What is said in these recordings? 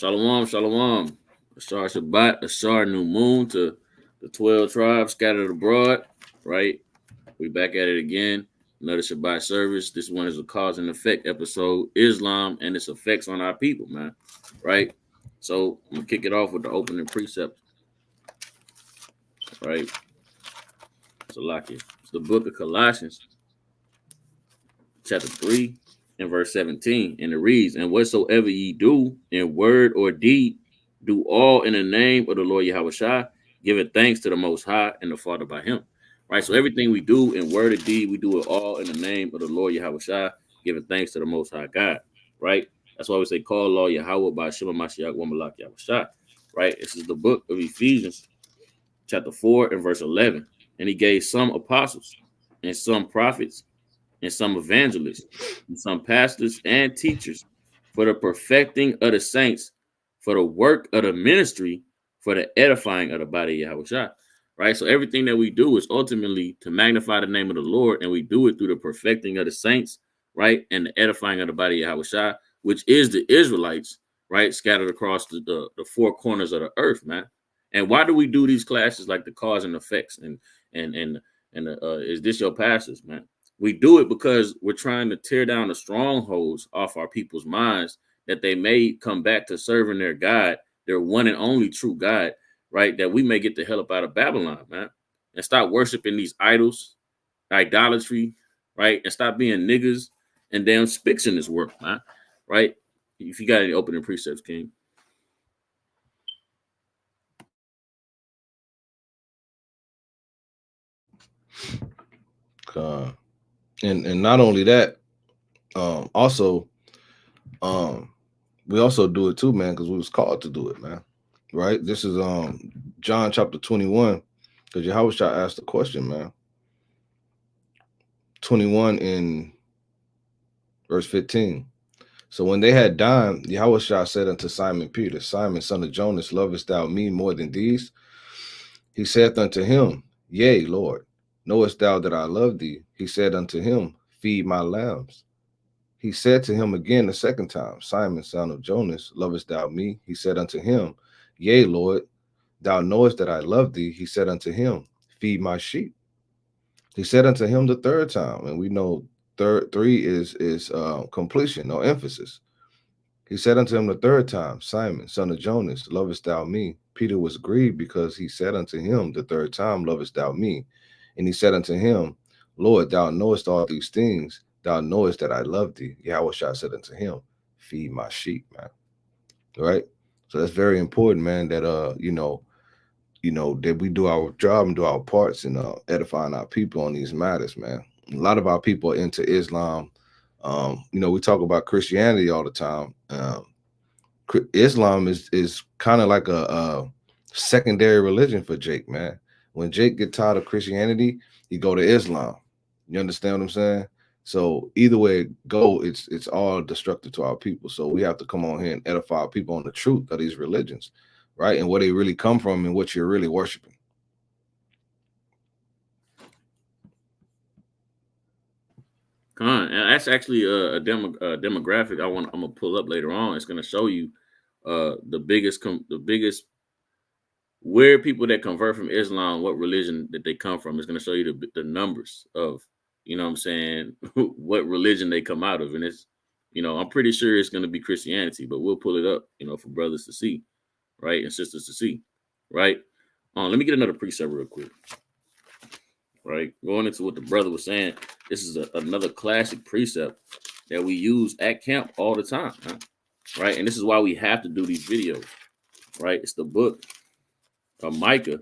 Shalom, shalom. Ashar Shabbat, Ashar New Moon to the 12 tribes scattered abroad, right? We back at it again. Another Shabbat service. This one is a cause and effect episode, Islam and its effects on our people, man, right? So I'm going to kick it off with the opening precept, right? So like it. It's the book of Colossians, chapter 3 and verse 17. And it reads, and whatsoever ye do in word or deed, do all in the name of the Lord Yahushua, giving thanks to the Most High and the Father by Him. Right? So everything we do in word or deed, we do it all in the name of the Lord Yahushua, giving thanks to the Most High God. Right? That's why we say, call Lord Yahweh by Shema Mashiach Wamalak Yahushua. Right? This is the book of Ephesians, chapter 4 and verse 11. And He gave some apostles and some prophets and some evangelists, and some pastors and teachers for the perfecting of the saints, for the work of the ministry, for the edifying of the body of Yahushua. Right? So everything that we do is ultimately to magnify the name of the Lord, and we do it through the perfecting of the saints, right? And the edifying of the body of Yahushua, which is the Israelites, right? Scattered across the four corners of the earth, man. And why do we do these classes like the cause and effects and is this your pastors, man? We do it because we're trying to tear down the strongholds off our people's minds that they may come back to serving their God, their one and only true God, right? That we may get the hell up out of Babylon, man, and stop worshiping these idols, idolatry, right? And stop being niggas and damn spics in this world, man, right? If you got any opening precepts, King. And not only that, also, we also do it too, man, because we was called to do it, man. Right? This is John chapter 21, because Yahushua asked the question, man. 21 in verse 15. So when they had dined, Yahushua said unto Simon Peter, Simon, son of Jonas, lovest thou me more than these? He saith unto him, Yea, Lord. Knowest thou that I love thee? He said unto him, Feed my lambs. He said to him again the second time, Simon, son of Jonas, lovest thou me? He said unto him, Yea, Lord, thou knowest that I love thee. He said unto him, Feed my sheep. He said unto him the third time, and we know three is completion or emphasis. He said unto him the third time, Simon, son of Jonas, lovest thou me? Peter was grieved because he said unto him the third time, lovest thou me? And he said unto him, Lord, thou knowest all these things. Thou knowest that I love thee. Yahushua said unto him, Feed my sheep, man. Right? So that's very important, man, that that we do our job and do our parts in edifying our people on these matters, man. A lot of our people are into Islam. We talk about Christianity all the time. Islam is kind of like a secondary religion for Jake, man. When Jake get tired of Christianity, he go to Islam. You understand what I'm saying? So either way it go, it's all destructive to our people. So we have to come on here and edify our people on the truth of these religions, right? And where they really come from and what you're really worshiping. And that's actually a demographic I'm gonna pull up later on. It's gonna show you the biggest where people that convert from Islam, what religion that they come from. Is going to show you the numbers of, you know what I'm saying, what religion they come out of. And it's, I'm pretty sure it's going to be Christianity, but we'll pull it up, for brothers to see, right? And sisters to see, right? Let me get another precept real quick, right? Going into what the brother was saying, this is another classic precept that we use at camp all the time, huh? Right? And this is why we have to do these videos, right? It's the book of Micah,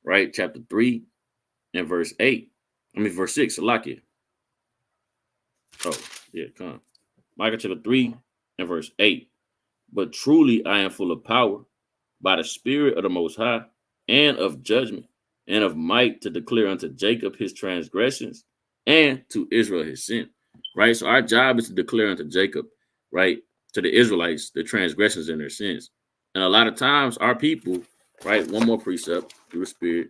right? Chapter 3 and verse 8. Verse 6. Salakia. Oh, yeah, come on. Micah chapter 3 and verse 8. But truly I am full of power by the Spirit of the Most High and of judgment and of might to declare unto Jacob his transgressions and to Israel his sin. Right? So our job is to declare unto Jacob, right, to the Israelites, their transgressions and their sins. And a lot of times our people, right, one more precept through the Spirit,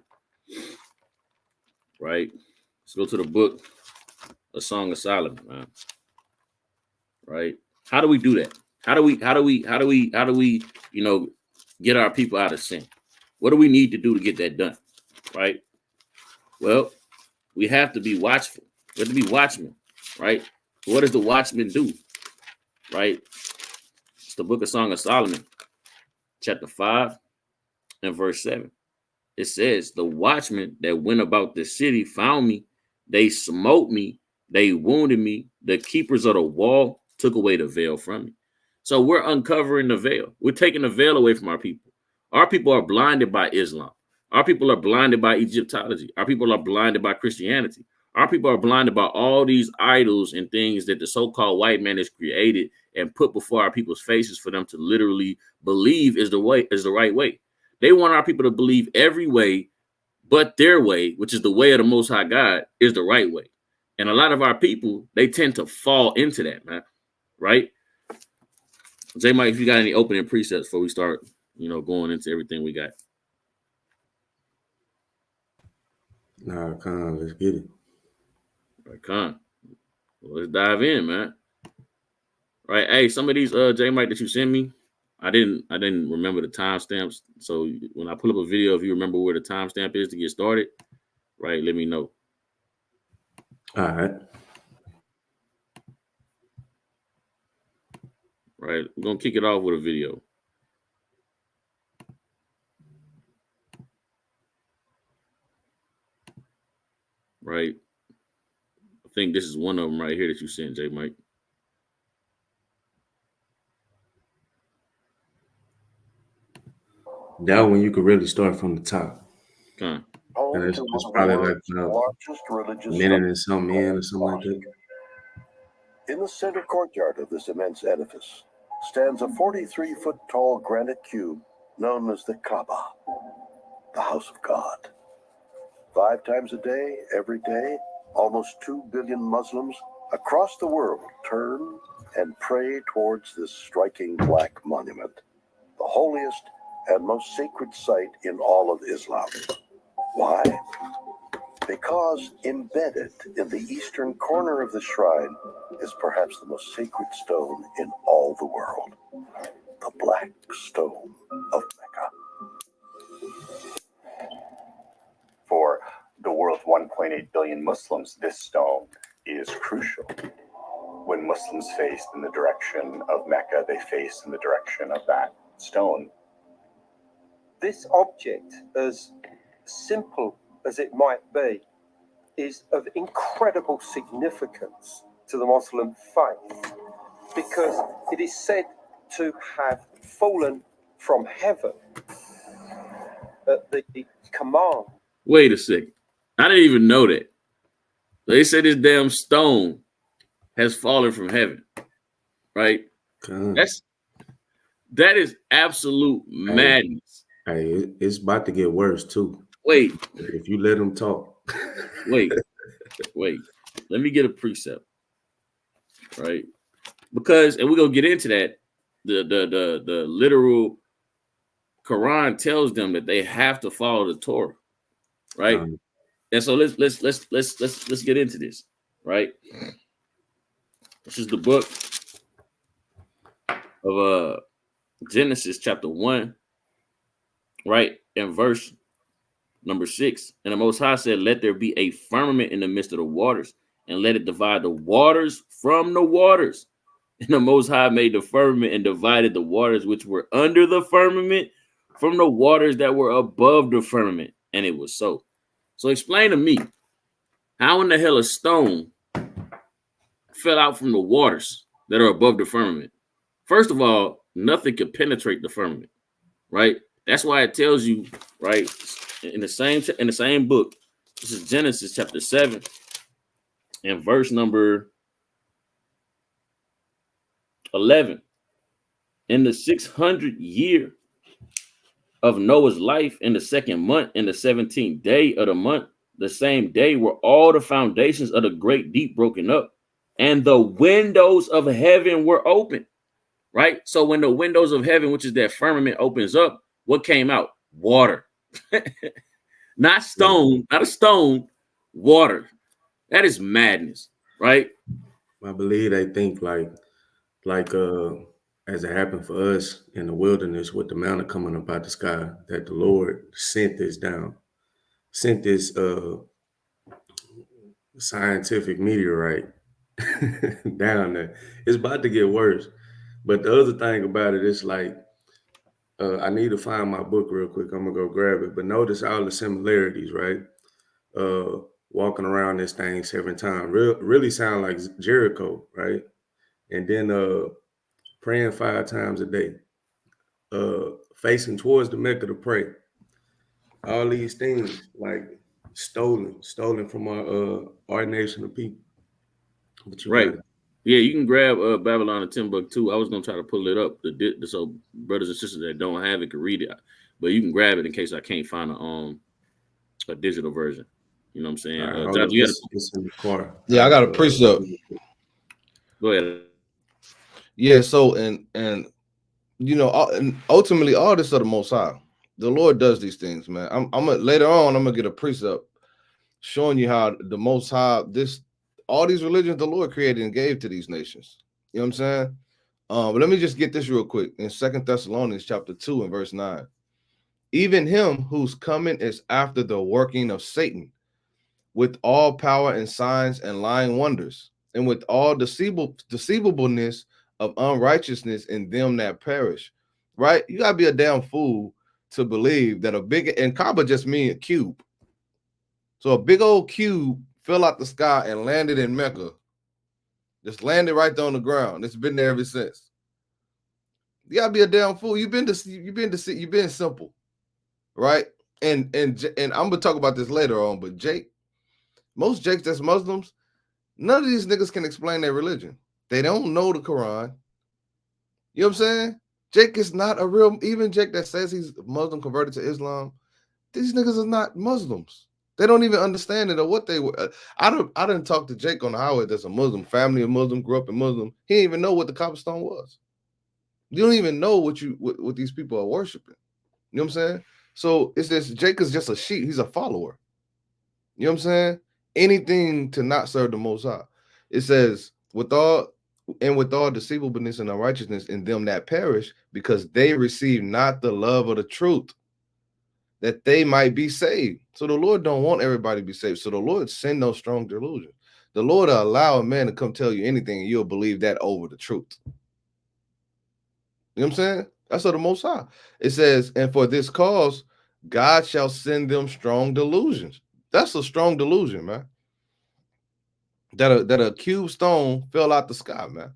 right? Let's go to the book, A Song of Solomon, man. Right? How do we do that? How do we, get our people out of sin? What do we need to do to get that done? Right? Well, we have to be watchful. We have to be watchmen, right? What does the watchman do? Right? It's the book of Song of Solomon, chapter 5 and verse 7. It says, the watchmen that went about the city found me. They smote me. They wounded me. The keepers of the wall took away the veil from me. So we're uncovering the veil. We're taking the veil away from our people. Our people are blinded by Islam. Our people are blinded by Egyptology. Our people are blinded by Christianity. Our people are blinded by all these idols and things that the so-called white man has created and put before our people's faces for them to literally believe is the right way. They want our people to believe every way but their way, which is the way of the Most High God, is the right way. And a lot of our people, they tend to fall into that, man. Right? J Mike, if you got any opening precepts before we start, going into everything we got. Nah, come on, let's get it. Right, come on. Well, let's dive in, man. Right. Hey, some of these J Mike that you sent me, I didn't remember the timestamps. So when I pull up a video, if you remember where the timestamp is to get started, right, let me know. All right. Right. We're gonna kick it off with a video. Right. I think this is one of them right here that you sent, J Mike. That one you could really start from the top. Come on. And it's probably like a minute and something in or something like that. In the center courtyard of this immense edifice stands a 43-foot tall granite cube known as the Kaaba, the house of God. 5 times a day, every day, almost 2 billion Muslims across the world turn and pray towards this striking black monument, the holiest and most sacred site in all of Islam. Why? Because embedded in the eastern corner of the shrine is perhaps the most sacred stone in all the world, the Black Stone of Mecca. For the world's 1.8 billion Muslims, this stone is crucial. When Muslims face in the direction of Mecca, they face in the direction of that stone. This object, as simple as it might be, is of incredible significance to the Muslim faith because it is said to have fallen from heaven at the command. Wait a second. I didn't even know that. They said this damn stone has fallen from heaven. Right? That is absolute madness. Hey, it's about to get worse too. Wait. If you let them talk. Wait. Let me get a precept. Right? Because, and we're gonna get into that. The literal Quran tells them that they have to follow the Torah. Right? And so let's get into this. Right? This is the book of Genesis chapter 1. Right? And verse number 6. And the Most High said, let there be a firmament in the midst of the waters, and let it divide the waters from the waters. And the Most High made the firmament and divided the waters which were under the firmament from the waters that were above the firmament. And it was so. So explain to me, how in the hell a stone fell out from the waters that are above the firmament? First of all, nothing could penetrate the firmament, right? That's why it tells you, right, in the same book. This is Genesis chapter 7 and verse number 11. In the 600th year of Noah's life, in the 2nd month, in the 17th day of the month, the same day were all the foundations of the great deep broken up, and the windows of heaven were open. Right? So when the windows of heaven, which is that firmament, opens up, what came out? Water. Not stone, not a stone, water. That is madness, right? I believe they think like as it happened for us in the wilderness with the manna coming up out the sky, that the Lord sent this down, sent this scientific meteorite down there. It's about to get worse. But the other thing about it is like, I need to find my book real quick. I'm gonna go grab it. But notice all the similarities, right? Walking around this thing 7 times really sound like Jericho, right? And then praying 5 times a day, facing towards the Mecca to pray. All these things like stolen from our nation of people. But you Right. got it. Yeah, you can grab Babylon and Timbuktu. I was gonna try to pull it up, so brothers and sisters that don't have it can read it. But you can grab it in case I can't find a digital version. You know what I'm saying? All right, hold Josh, up. you got It's in the car. Yeah, I got a precept. go ahead. Yeah, so and you know, and ultimately all this are the Most High. The Lord does these things, man. I'm later on, I'm gonna get a precept showing you how the Most High, all these religions the Lord created and gave to these nations. You know what I'm saying? But let me just get this real quick. In 2 Thessalonians chapter 2 and verse 9. Even him whose coming is after the working of Satan, with all power and signs and lying wonders, and with all deceivableness of unrighteousness in them that perish. Right? You gotta be a damn fool to believe that and Kaaba just mean a cube. So a big old cube fell out the sky and landed in Mecca. Just landed right there on the ground. It's been there ever since. You gotta be a damn fool. You've been simple, right? And I'm gonna talk about this later on. But most Jakes that's Muslims, none of these niggas can explain their religion. They don't know the Quran. You know what I'm saying? Jake is not a real. Even Jake that says he's Muslim converted to Islam, these niggas are not Muslims. They don't even understand it or what they were. I didn't talk to Jake on the highway. That's a Muslim family, a Muslim, grew up in Muslim. He didn't even know what the Kaaba was. You don't even know what these people are worshiping. You know what I'm saying? So it's this. Jake is just a sheep. He's a follower. You know what I'm saying? Anything to not serve the Most High. It says with all deceivableness and unrighteousness in them that perish, because they receive not the love of the truth, that they might be saved. So the Lord don't want everybody to be saved. So the Lord send no strong delusion. The Lord will allow a man to come tell you anything and you'll believe that over the truth. You know what I'm saying? That's what the Most High. It says, and for this cause, God shall send them strong delusions. That's a strong delusion, man. That a cube stone fell out the sky, man.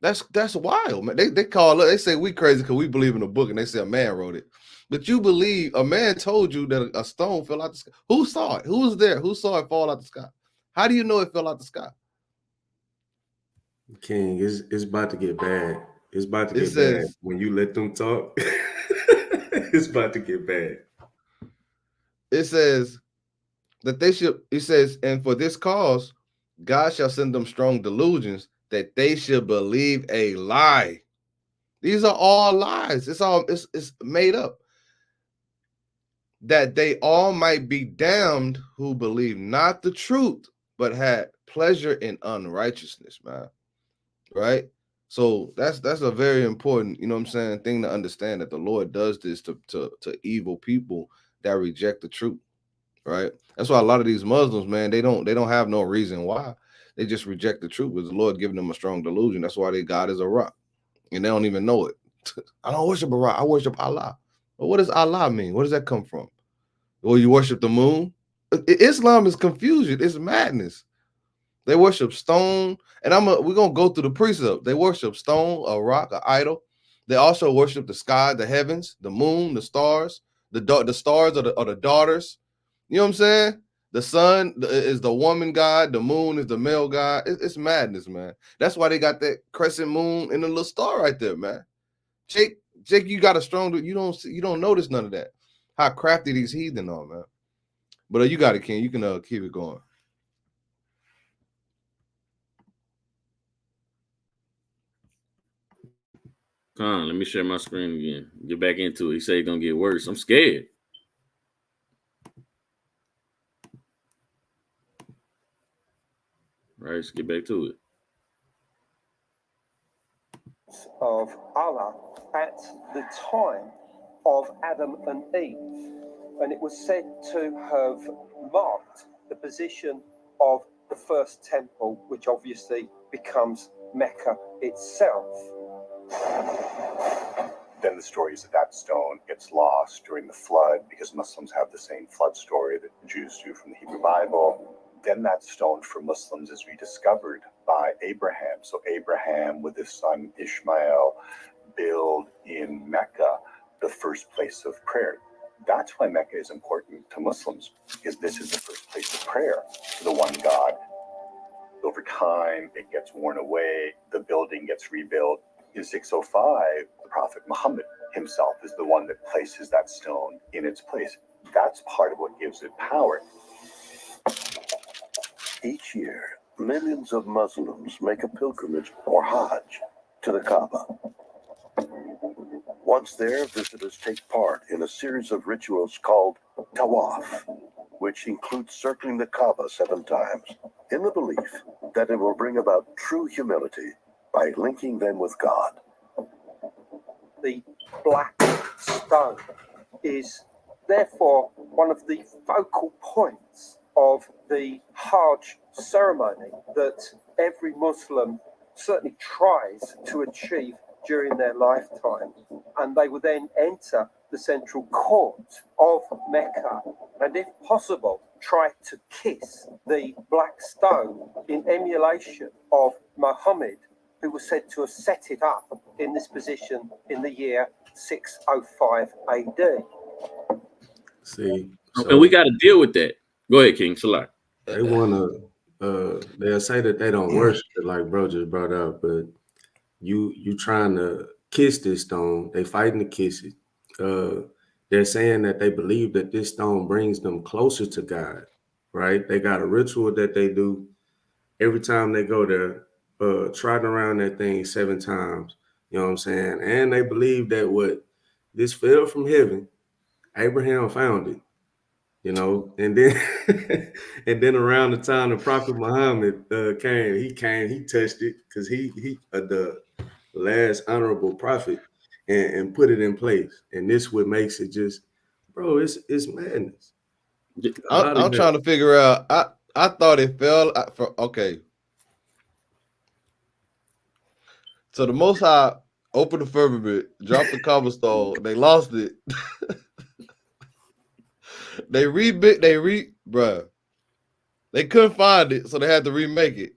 That's wild, man. They say we crazy because we believe in a book and they say a man wrote it. But you believe a man told you that a stone fell out the sky. Who saw it? Who was there? Who saw it fall out the sky? How do you know it fell out the sky? King, it's about to get bad. It's about to get bad. When you let them talk, it's about to get bad. It says that it says, and for this cause, God shall send them strong delusions that they should believe a lie. These are all lies. It's made up. That they all might be damned who believe not the truth, but had pleasure in unrighteousness, man. Right? So that's a very important, you know what I'm saying, thing to understand, that the Lord does this to evil people that reject the truth. Right? That's why a lot of these Muslims, man, they don't have no reason why. They just reject the truth, because the Lord giving them a strong delusion. That's why their God is a rock. And they don't even know it. I don't worship a rock, I worship Allah. Well, what does Allah mean? Where does that come from? Well, you worship the moon? Islam is confusion. It's madness. They worship stone, and we're gonna go through the precept. They worship stone, a rock, an idol. They also worship the sky, the heavens, the moon, the stars. The stars are the daughters. You know what I'm saying? The sun is the woman god. The moon is the male god. It's madness, man. That's why they got that crescent moon and the little star right there, man. Jake, you got a strong. You don't notice none of that. How crafty these heathen are, man. But you got it, King. You can keep it going. Come on, let me share my screen again. Get back into it. He said it's gonna get worse. I'm scared. Right, let's get back to it. of Allah at the time of Adam and Eve, and it was said to have marked the position of the first temple, which obviously becomes Mecca itself. Then the story is that that stone gets lost during the flood, because Muslims have the same flood story that the Jews do from the Hebrew Bible. Then that stone for Muslims is rediscovered by Abraham. So Abraham with his son Ishmael build in Mecca the first place of prayer. That's why Mecca is important to Muslims, because this is the first place of prayer to the one God. Over time, it gets worn away, the building gets rebuilt. In 605, the Prophet Muhammad himself is the one that places that stone in its place. That's part of what gives it power. Each year, millions of Muslims make a pilgrimage or Hajj to the Kaaba. Once there, visitors take part in a series of rituals called Tawaf, which includes circling the Kaaba 7 times, in the belief that it will bring about true humility by linking them with God. The black stone is therefore one of the focal points of the Hajj ceremony that every Muslim certainly tries to achieve during their lifetime, and they will then enter the central court of Mecca and, if possible, try to kiss the black stone in emulation of Muhammad, who was said to have set it up in this position in the year 605 AD. See, And we got to deal with that. Go ahead, King Salah. they want to, they'll say that they don't worship it, like bro just brought up, but you trying to kiss this stone. They fighting to kiss it. They're saying that they believe that this stone brings them closer to God, right? They got a ritual that they do every time they go there, trotting around that thing 7 times. You know what I'm saying? And they believe that what this fell from heaven, Abraham found it. You know, and then and then around the time the Prophet Muhammad came, he touched it, because he the last honorable prophet, and put it in place. And this what makes it just, bro, it's madness. I'm trying to figure out. I thought it fell for okay. So the Most High opened the firmament, dropped the cobblestone. They lost it. They bruh. They couldn't find it, so they had to remake it.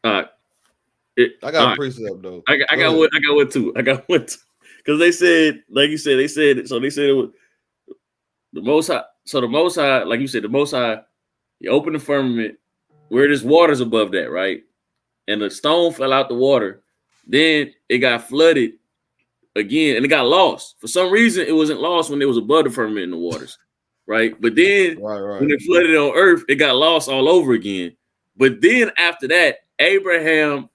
I got a precept though. I got one too. Because they said, like you said, they said it was the Most High. So the Most High, like you said, the Most High, he opened the firmament where there's waters above that, right? And the stone fell out the water. Then it got flooded again, and it got lost. For some reason, it wasn't lost when it was above the firmament in the waters, right? But then when it flooded on earth, it got lost all over again. But then after that, Abraham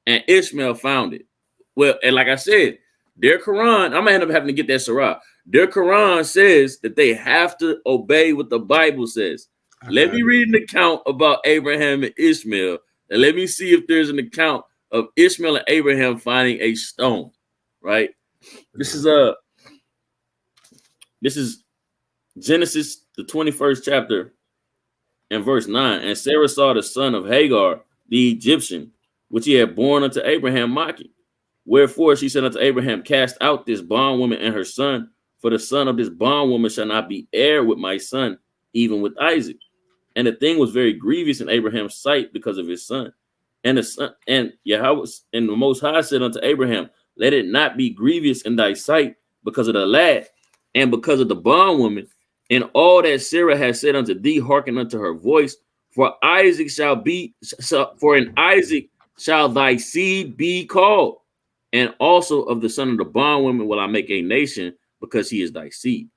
and Ishmael found it. Well, and like I said, their Quran, I'm gonna end up having to get that Surah. Their Quran says that they have to obey what the Bible says. Let me read an account about Abraham and Ishmael, and let me see if there's an account of Ishmael and Abraham finding a stone, right? This is Genesis, the 21st chapter, and verse 9. And Sarah saw the son of Hagar, the Egyptian, which he had born unto Abraham, mocking. Wherefore she said unto Abraham, cast out this bondwoman and her son, for the son of this bondwoman shall not be heir with my son, even with Isaac. And the thing was very grievous in Abraham's sight because of his son. And the son, and Yahweh and the Most High said unto Abraham, let it not be grievous in thy sight because of the lad and because of the bondwoman, and all that Sarah has said unto thee, hearken unto her voice. For Isaac for in Isaac shall thy seed be called, and also of the son of the bondwoman will I make a nation, because he is thy seed.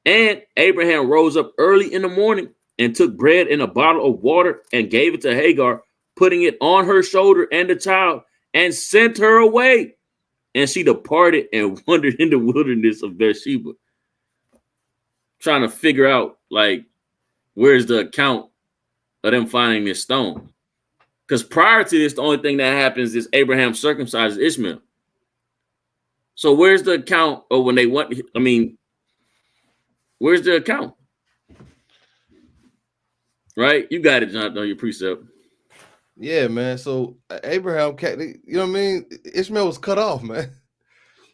And Abraham rose up early in the morning and took bread and a bottle of water and gave it to Hagar, putting it on her shoulder and the child, and sent her away. And she departed and wandered in the wilderness of Beersheba. Trying to figure out, like, where's the account of them finding this stone? Because prior to this, the only thing that happens is Abraham circumcises Ishmael. So where's the account of when they went? I mean, where's the account? Right? You got it, Jonathan, on your precept. Yeah, man. So Abraham, you know what I mean? Ishmael was cut off, man.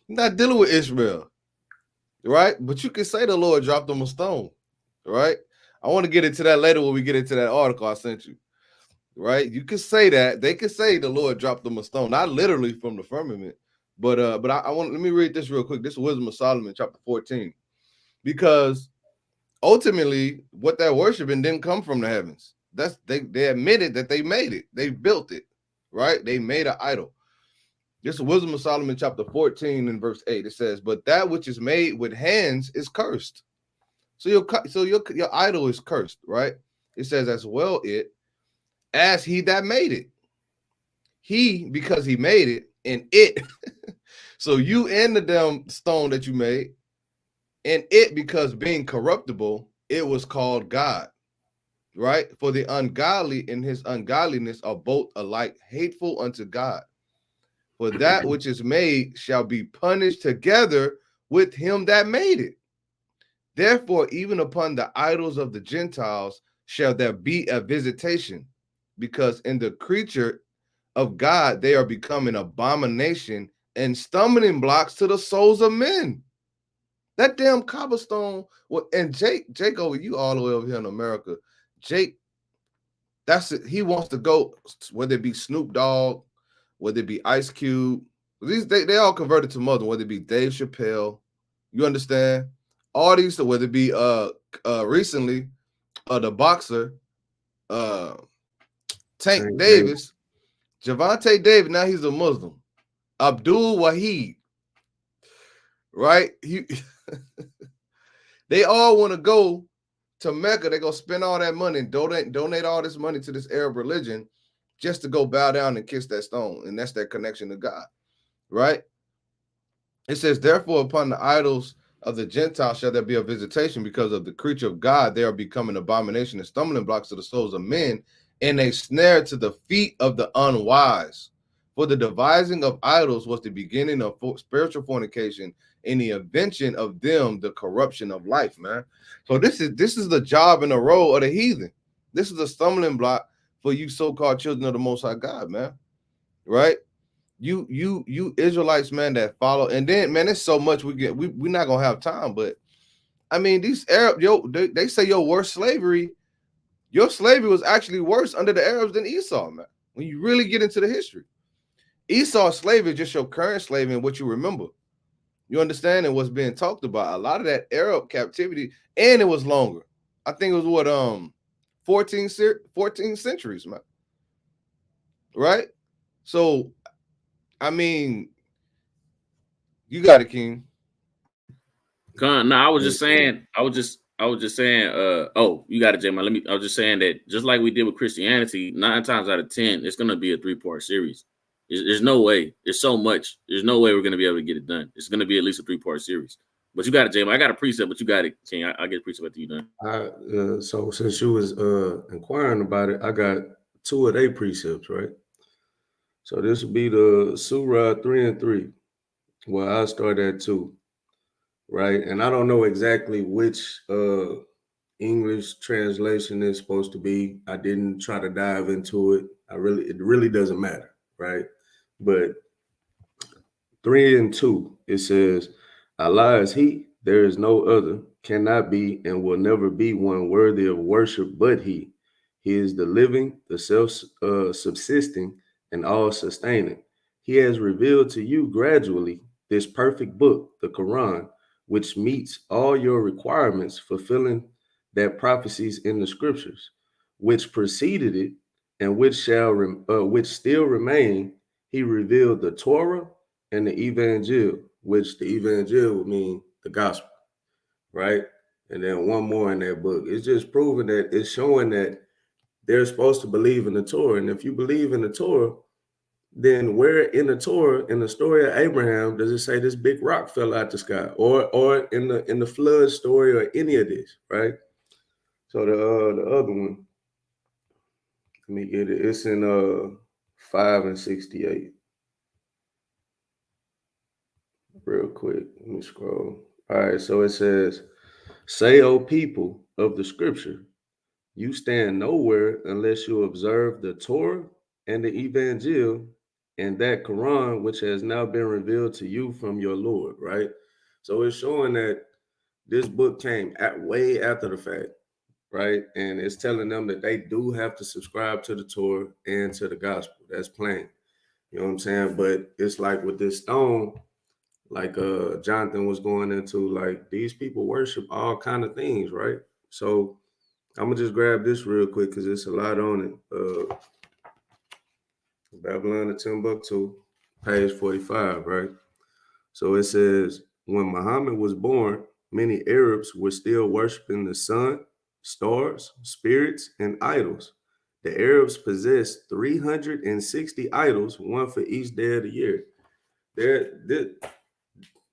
Not dealing with Ishmael, right? But you can say the Lord dropped him a stone, right? I want to get into that later when we get into that article I sent you, right? You can say that. They can say the Lord dropped them a stone, not literally from the firmament, but I want, let me read this real quick. This is Wisdom of Solomon, chapter 14, because ultimately what they're worshiping didn't come from the heavens. That's they admitted that they made it. They built it, right? They made an idol. This is Wisdom of Solomon, chapter 14, and verse 8. It says, "But that which is made with hands is cursed." So your idol is cursed, right? It says, "As well it as he that made it." He, because he made it, and it. So you and the damn stone that you made, and it, because being corruptible, it was called God. Right? For the ungodly in his ungodliness are both alike hateful unto God. For that which is made shall be punished together with him that made it. Therefore, even upon the idols of the Gentiles shall there be a visitation, because in the creature of God they are becoming abomination and stumbling blocks to the souls of men. That damn cobblestone, well, and Jake over you all the way over here in America. Jake, that's it. He wants to go, whether it be Snoop Dogg, whether it be Ice Cube. These they all converted to Muslim, whether it be Dave Chappelle, you understand? All these, whether it be recently the boxer Tank Davis, Javante Davis, now he's a Muslim. Abdul Wahid, right? They all want to go to Mecca. They're gonna spend all that money and donate all this money to this Arab religion just to go bow down and kiss that stone, and that's their connection to God, right? It says, therefore, upon the idols of the Gentiles shall there be a visitation, because of the creature of God they are becoming abomination and stumbling blocks to the souls of men, and a snare to the feet of the unwise. For the devising of idols was the beginning of spiritual fornication, and the invention of them the corruption of life, man. So this is the job and the role of the heathen. This is a stumbling block for you so-called children of the Most High God, man. Right? You Israelites, man, that follow, and then, man, there's so much we're not gonna have time, but I mean, these Arab, they say your slavery was actually worse under the Arabs than Esau, man. When you really get into the history, Esau's slavery is just your current slavery and what you remember. You understand? And what's being talked about. A lot of that Arab captivity, and it was longer. I think it was what 14 centuries, man. Right? So, I mean, you got it, King. No, I was just saying. Oh, you got it, J-Man. I was just saying that just like we did with Christianity, 9 times out of 10, it's gonna be a 3-part series. There's no way. There's so much. There's no way we're gonna be able to get it done. It's gonna be at least a 3-part series. But you got it, J-Man. I got a precept, but you got it, King. I'll get a precept after you done. So since you was inquiring about it, I got 2 of their precepts, right? So this would be the Surah 3 and 3. Well, I'll start at 2, right? And I don't know exactly which English translation is supposed to be. I didn't try to dive into it. It really doesn't matter, right? But 3 and 2, it says, Allah is He, there is no other, cannot be, and will never be one worthy of worship but He. He is the living, the self-subsisting, and all-sustaining. He has revealed to you gradually this perfect book, the Quran, which meets all your requirements, fulfilling that prophecies in the scriptures, which preceded it, and which still remain. He revealed the Torah and the Evangel, which the Evangel would mean the gospel, right? And then one more in that book. It's just proving that, it's showing that they're supposed to believe in the Torah. And if you believe in the Torah, then where in the Torah, in the story of Abraham, does it say this big rock fell out the sky, or in the flood story, or any of this, right? So the other one, Let me get it. It's in 5 and 68. Real quick. Let me scroll. All right, so it says, "Say, O people of the scripture, you stand nowhere unless you observe the Torah and the Evangel and that Quran which has now been revealed to you from your Lord," right? So it's showing that this book came way after the fact, right? And it's telling them that they do have to subscribe to the Torah and to the gospel. That's plain. You know what I'm saying? But it's like with this stone, like Jonathan was going into, like, these people worship all kind of things, right? So I'm gonna just grab this real quick because it's a lot on it. Babylon to Timbuktu, page 45, right? So it says, when Muhammad was born, many Arabs were still worshiping the sun, stars, spirits, and idols. The Arabs possessed 360 idols, one for each day of the year.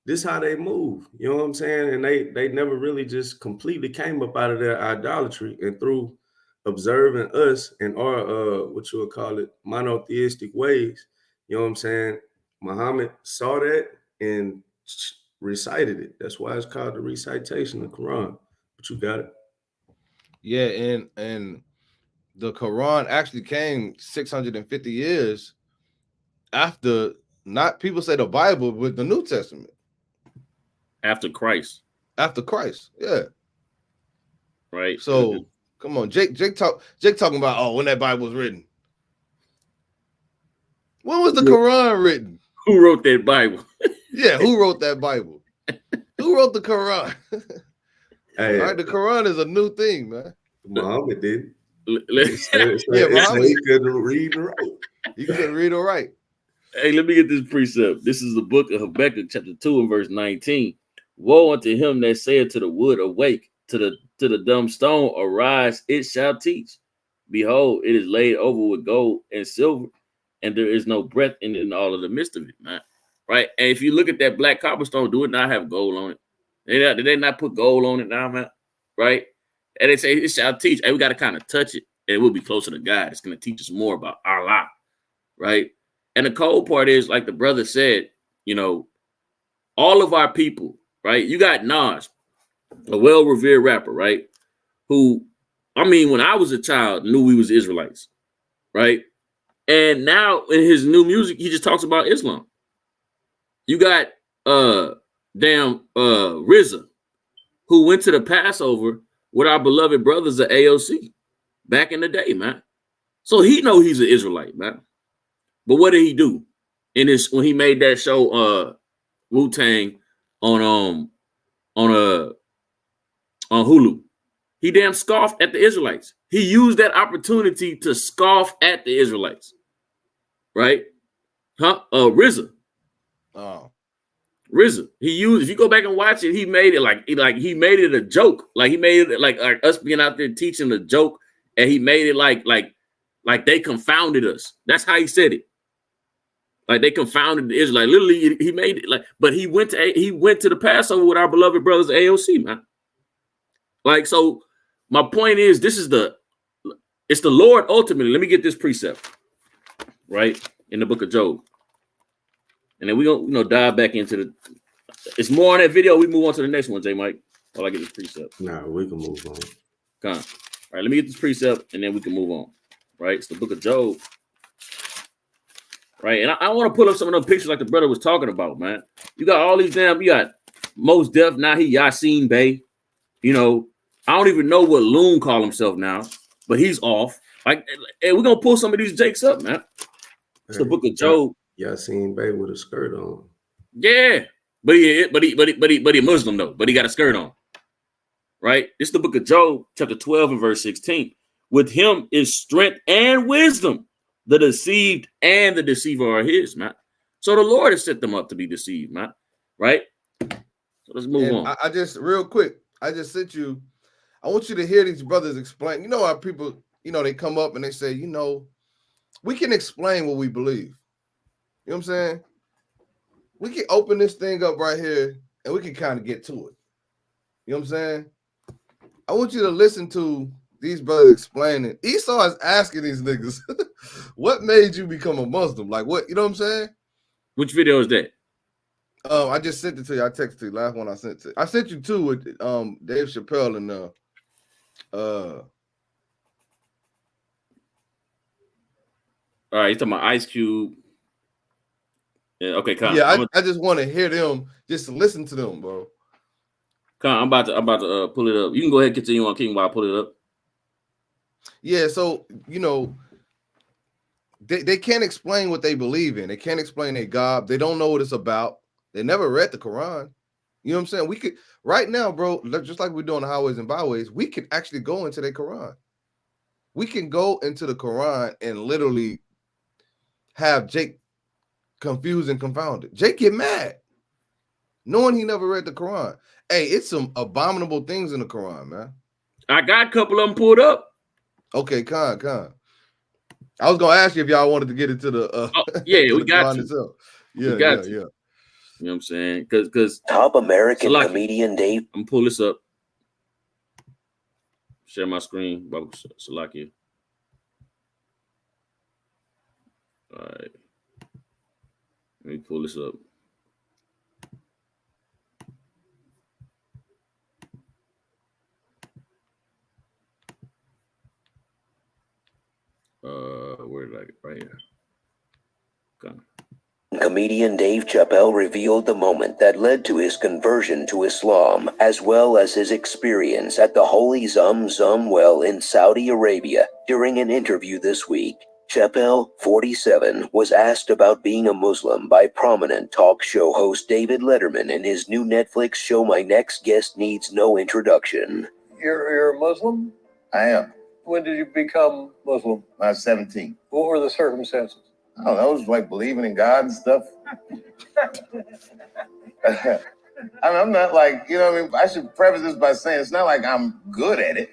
This how they move, you know what I'm saying? And they never really just completely came up out of their idolatry, and through observing us and our what you would call it, monotheistic ways, you know what I'm saying? Muhammad saw that and recited it. That's why it's called the recitation of the Quran. But you got it. Yeah, and the Quran actually came 650 years after, not people say the Bible, but the New Testament. After Christ. After Christ, yeah. Right. So come on, Jake talking about, oh, when that Bible was written. When was the Quran written? Who wrote that Bible? Yeah, who wrote that Bible? Who wrote the Quran? Hey, all right, the Quran is a new thing, man. Muhammad did. Muhammad, he couldn't read and write. You couldn't read or write. Hey, let me get this precept. This is the book of Habakkuk, chapter 2 and verse 19. Woe unto him that saith to the wood, awake, to the dumb stone, arise, it shall teach. Behold, it is laid over with gold and silver, and there is no breath in all of the midst of it, man. Right? And if you look at that black cobblestone, do it not have gold on it? Did they not put gold on it now, man? Right? And they say it shall teach. Hey, we got to kind of touch it, and it will be closer to God. It's going to teach us more about Allah, right? And the cold part is, like the brother said, you know, all of our people, right? You got Nas, a well-revered rapper, right? Who, I mean, when I was a child, knew we was Israelites, right? And now in his new music, he just talks about Islam. You got RZA, who went to the Passover with our beloved brothers at AOC back in the day, man. So he know he's an Israelite, man. But what did he do in this when he made that show Wu-Tang on Hulu? He damn scoffed at the Israelites. He used that opportunity to scoff at the Israelites. Right? RZA. Oh. RZA. He used, if you go back and watch it, he made it like he made it a joke. Like he made it like us being out there teaching a joke, and he made it like they confounded us. That's how he said it. Like they confounded the Israelites. Literally, he made it like, but he went to the Passover with our beloved brothers at AOC, man. Like, so my point is, it's the Lord ultimately. Let me get this precept, right? In the book of Job. And then we're gonna dive back into it's more on that video. We move on to the next one, J Mike. While I get this precept. Nah, we can move on. Come on. All right, let me get this precept and then we can move on. Right? It's the book of Job. Right, and I want to pull up some of those pictures like the brother was talking about, man. You got all these you got Mos Def, now he Yasin Bey. You know, I don't even know what Loon call himself now, but he's off. Like, and we're gonna pull some of these jakes up, man. It's the book of Job. Yasin Bey with a skirt on. Yeah, but he Muslim though, but he got a skirt on. Right? It's the book of Job, chapter 12 and verse 16. With him is strength and wisdom. The deceived and the deceiver are his, man. So the Lord has set them up to be deceived, man. Right? So let's move on. I just, real quick, I just sent you, I want you to hear these brothers explain. You know how people, they come up and they say, we can explain what we believe. You know what I'm saying? We can open this thing up right here and we can kind of get to it. You know what I'm saying? I want you to listen to these brothers explaining. Esau is asking these niggas, what made you become a Muslim? Like what? You know what I'm saying? Which video is that? I just sent it to you. I texted you. Last one I sent to you. I sent you two with Dave Chappelle and All right, you talking about Ice Cube? Yeah, okay, Con. yeah, I just want to hear them, just listen to them, bro. Con, I'm about to pull it up. You can go ahead and continue on King while I pull it up. Yeah, so you know, they can't explain what they believe in. They can't explain their God. They don't know what it's about. They never read the Quran. You know what I'm saying? We could right now, bro, just like we're doing the highways and byways, we could actually go into the Quran. We can go into the Quran and literally have Jake confused and confounded. Jake get mad, knowing he never read the Quran. Hey, it's some abominable things in the Quran, man. I got a couple of them pulled up. Okay, Khan. I was gonna ask you if y'all wanted to get into the yeah, to we the got Quran to. itself. Yeah. You know what I'm saying? Because top American comedian Dave. I'm pull this up. Share my screen, Babu Salakia. All right. Let me pull this up. Where did I get right here? Come. Comedian Dave Chappelle revealed the moment that led to his conversion to Islam, as well as his experience at the Holy Zamzam well in Saudi Arabia. During an interview this week, Chappelle, 47, was asked about being a Muslim by prominent talk show host David Letterman in his new Netflix show My Next Guest Needs No Introduction. You're a Muslim? I am. When did you become Muslim? I was 17. What were the circumstances? I don't know, it was like believing in God and stuff. I'm not like, you know what I mean? I should preface this by saying it's not like I'm good at it.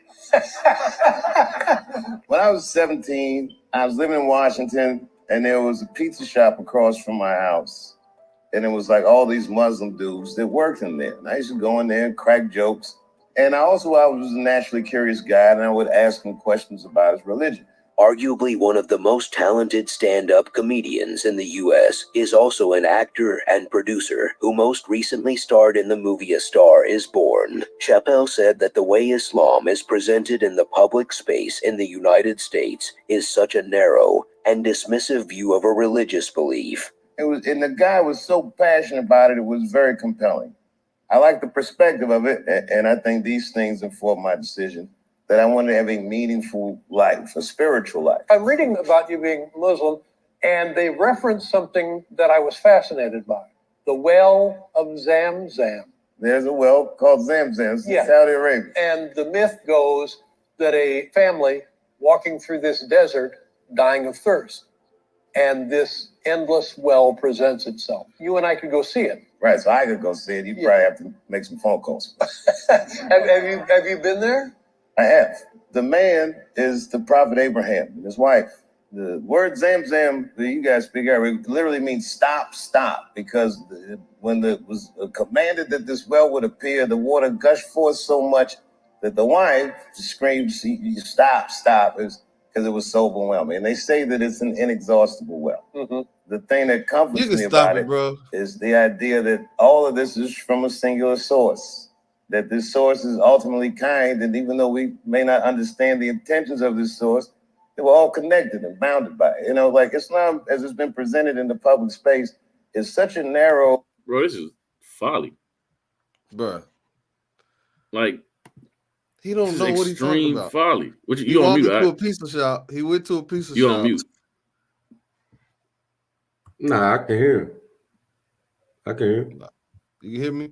When I was 17, I was living in Washington, and there was a pizza shop across from my house. And it was like all these Muslim dudes that worked in there. And I used to go in there and crack jokes. And I was a naturally curious guy, and I would ask him questions about his religion. Arguably one of the most talented stand-up comedians in the U.S., is also an actor and producer who most recently starred in the movie A Star is Born. Chappelle said that the way Islam is presented in the public space in the United States is such a narrow and dismissive view of a religious belief. And the guy was so passionate about it, it was very compelling. I like the perspective of it, and I think these things informed my decision that I wanted to have a meaningful life, a spiritual life. I'm reading about you being Muslim, and they reference something that I was fascinated by. The well of Zamzam. There's a well called Zamzam in Yeah. Saudi Arabia. And the myth goes that a family walking through this desert dying of thirst. And this endless well presents itself. You and I could go see it. Right, so I could go see it. You probably have to make some phone calls. Have you been there? I have. The man is the prophet Abraham and his wife. The word Zamzam that you guys speak Arabic literally means stop, because when it was commanded that this well would appear, the water gushed forth so much that the wife screamed, stop, because it was so overwhelming. And they say that it's an inexhaustible well. Mm-hmm. The thing that comforts You can me stop about it, bro. is the idea that all of this is from a singular source, that this source is ultimately kind, and even though we may not understand the intentions of this source, they were all connected and bounded by it. You know, like Islam, as it's been presented in the public space, is such a narrow... Bro, this is folly. Bro. Like, he don't know what he's talking about. Extreme folly. What He you on mute? to a pizza shop. He went to a pizza shop. You on mute? Nah, I can hear him. I can hear him. You can hear me?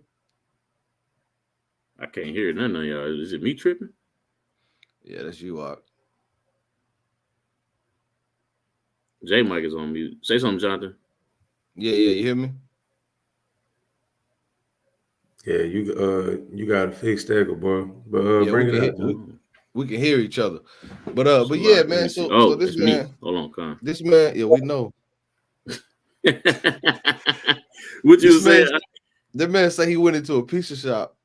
I can't hear none of y'all. Is it me tripping? Yeah, that's you, Art. J Mike is on mute. Say something, Jonathan. Yeah, you hear me? Yeah, you gotta fix that, bro. But Yeah, bring it up. We can hear each other. But yeah, man. So this man, me. Hold on, Con. This man, yeah, we know. What you say? The man say he went into a pizza shop.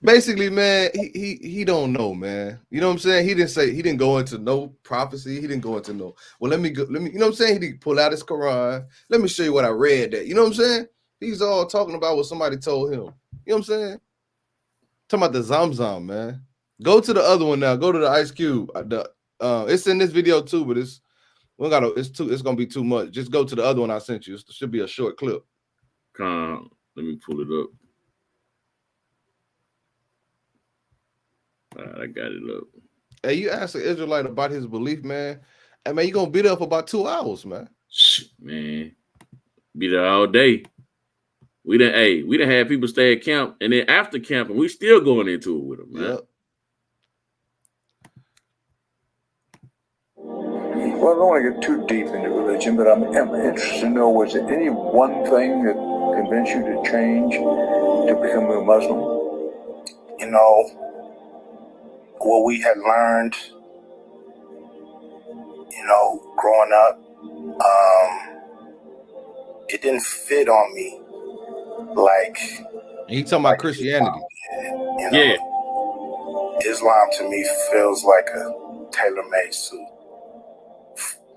basically, man, he don't know, man. You know what I'm saying? He didn't go into no prophecy. He didn't go into no. Well, let me, you know what I'm saying? He didn't pull out his Quran. Let me show you what I read. That, you know what I'm saying? He's all talking about what somebody told him. You know what I'm saying? Talking about the Zamzam, man. Go to the other one now. Go to the Ice Cube. It's in this video too, but it's gonna be too much. Just go to the other one I sent you. It should be a short clip. Let me pull it up. All right, I got it up. Hey, you ask an Israelite about his belief, man. Hey, man, you gonna be there for about 2 hours, man. Man, be there all day. We done had people stay at camp, and then after camp, and we still going into it with them, man. Yep. Well, I don't want to get too deep into religion, but I'm interested to know, was there any one thing that convinced you to change to become a Muslim? You know, what we had learned, you know, growing up, it didn't fit on me. Like, he talking about Christianity. You know, Islam to me feels like a tailor-made suit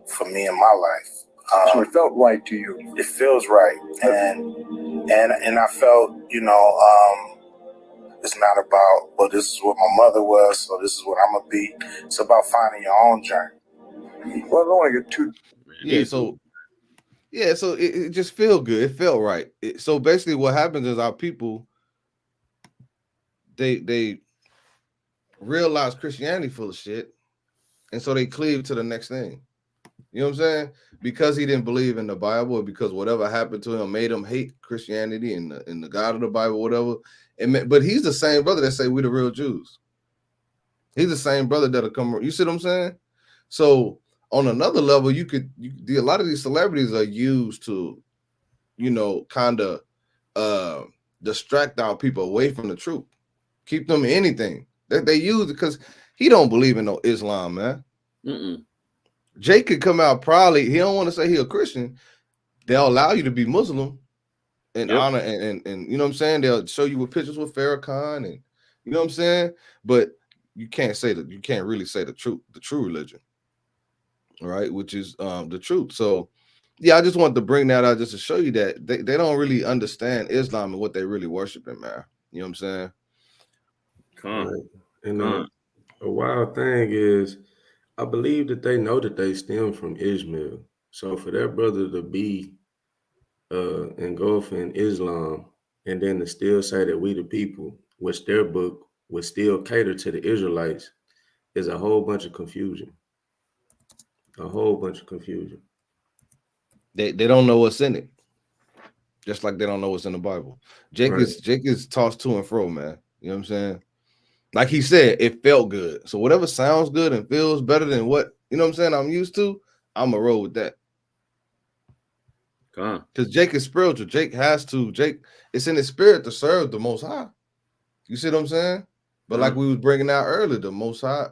for me in my life. So it felt right to you. It feels right, and I felt, you know, it's not about, well, this is what my mother was, so this is what I'm gonna be. It's about finding your own journey. Well, I don't want to get too. So it just felt good. It felt right. So basically, what happens is our people, they realize Christianity full of shit, and so they cleave to the next thing. You know what I'm saying? Because he didn't believe in the Bible, or because whatever happened to him made him hate Christianity and the God of the Bible, whatever. But he's the same brother that say we the real Jews. He's the same brother that'll come. You see what I'm saying? So on another level, a lot of these celebrities are used to, you know, kind of distract our people away from the truth, keep them in anything that they use, because he don't believe in no Islam, man. Jake could come out proudly. He don't want to say he a Christian. They'll allow you to be Muslim and honor and you know what I'm saying. They'll show you with pictures with Farrakhan and you know what I'm saying. But you can't say that. You can't really say the true religion, right? Which is the truth. So yeah, I just wanted to bring that out just to show you that they don't really understand Islam and what they really worshiping, man. You know what I'm saying? And a wild thing is, I believe that they know that they stem from Ishmael. So for their brother to be engulfed in Islam and then to still say that we the people, which their book would still cater to the Israelites, is a whole bunch of confusion. A whole bunch of confusion. They don't know what's in it. Just like they don't know what's in the Bible. Jake is tossed to and fro, man. You know what I'm saying? Like he said, it felt good. So whatever sounds good and feels better than what, you know what I'm saying, I'm used to, I'm going to roll with that. Because Jake is spiritual. Jake, it's in his spirit to serve the Most High. You see what I'm saying? But like we was bringing out earlier, the Most High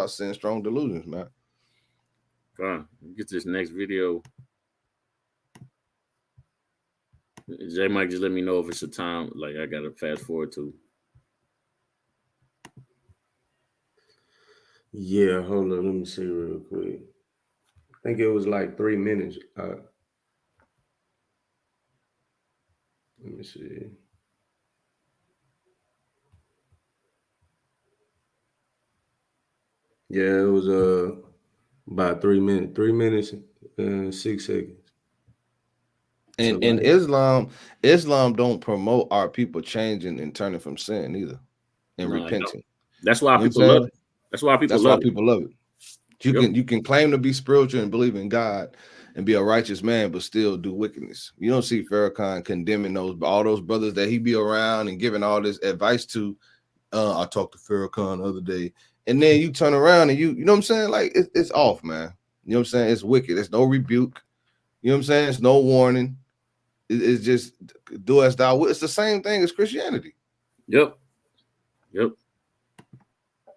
sends strong delusions, man. Get this next video. J Mike, just let me know if it's a time like I gotta fast forward to. Yeah, hold on. Let me see real quick. I think it was like 3 minutes. Let me see. Yeah, it was about 3 minutes. 3 minutes and 6 seconds. And in Islam don't promote our people changing and turning from sin either and repenting. That's why people love it. That's why people love it. You can claim to be spiritual and believe in God and be a righteous man, but still do wickedness. You don't see Farrakhan condemning all those brothers that he be around and giving all this advice to. I talked to Farrakhan the other day, and then you turn around and you know what I'm saying? Like it's off, man. You know what I'm saying? It's wicked. There's no rebuke. You know what I'm saying? It's no warning. It's just do as thou wilt. It's the same thing as Christianity. Yep.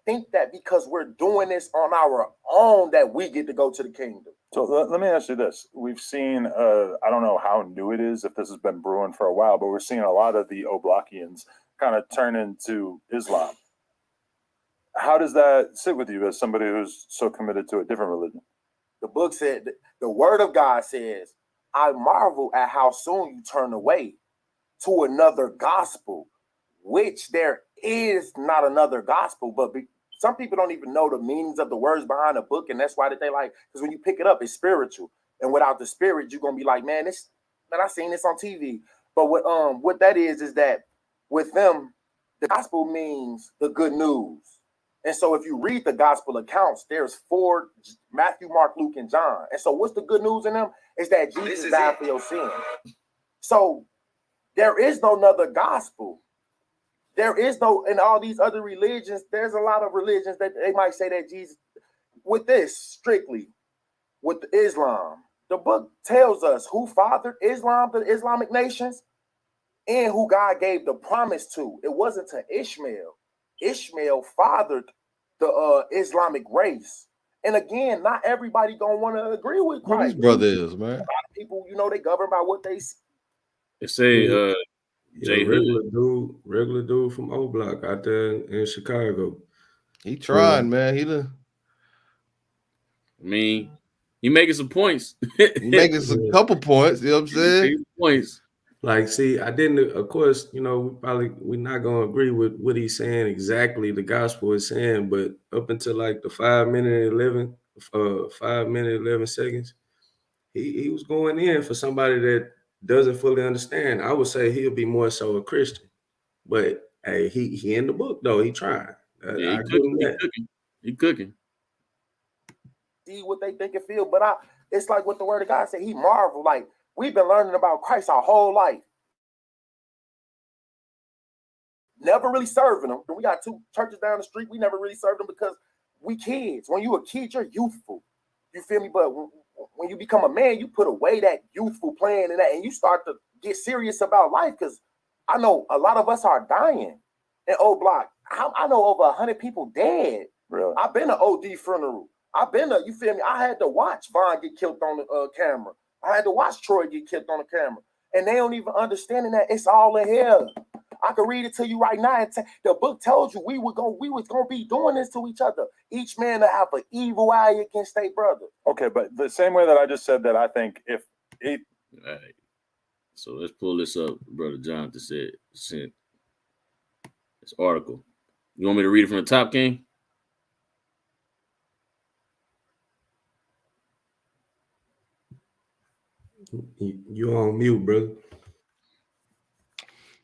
Think that because we're doing this on our own that we get to go to the kingdom. So let me ask you this. We've seen, I don't know how new it is, if this has been brewing for a while, but we're seeing a lot of the Oblakians kind of turn into Islam. How does that sit with you as somebody who's so committed to a different religion? The book said, the word of God says, I marvel at how soon you turn away to another gospel, which there is not another gospel, but some people don't even know the meanings of the words behind the book, and that's why that they like, because when you pick it up, it's spiritual, and without the spirit, you're gonna be like, man, I seen this on TV. But what that is that with them, the gospel means the good news. And so if you read the gospel accounts, there's 4, Matthew, Mark, Luke, and John. And so what's the good news in them? Is that Jesus died for your sin. So there is no other gospel. There is no, in all these other religions, there's a lot of religions that they might say that Jesus, with this strictly, with Islam, the book tells us who fathered Islam, the Islamic nations, and who God gave the promise to. It wasn't to Ishmael. Ishmael fathered the Islamic race. And again, not everybody gonna want to agree with Christ. Who this brother is, man? A lot of people, they govern by what they see. They say Jay regular dude from O Block out there in Chicago. He tried, man. I mean, he making some points. He making some couple points, you know what I'm saying? Points. Like, see, I didn't, of course, we're not going to agree with what he's saying exactly, the gospel is saying, but up until like the 5 minute 11 seconds, he was going in for somebody that doesn't fully understand. I would say he'll be more so a Christian, but hey, he in the book though. He trying. Yeah, he cooking. See what they think and feel, but it's like what the word of God said. He marveled. Like, we've been learning about Christ our whole life, never really serving him. We got 2 churches down the street. We never really served them because we kids. When you a kid, you're youthful. You feel me? But when you become a man, you put away that youthful plan and you start to get serious about life. Because I know a lot of us are dying in O Block. I know over 100 people dead. Really? I've been to OD funeral. You feel me? I had to watch Vaughn get killed on the camera. I had to watch Troy get killed on the camera. And they don't even understand that it's all in hell. I can read it to you right now. The book tells you we was gonna be doing this to each other. Each man to have an evil eye against their brother. Okay, but the same way that I just said that, I think if it. All right. So let's pull this up. Brother Jonathan sent this article. You want me to read it from the top, King? You on mute, brother.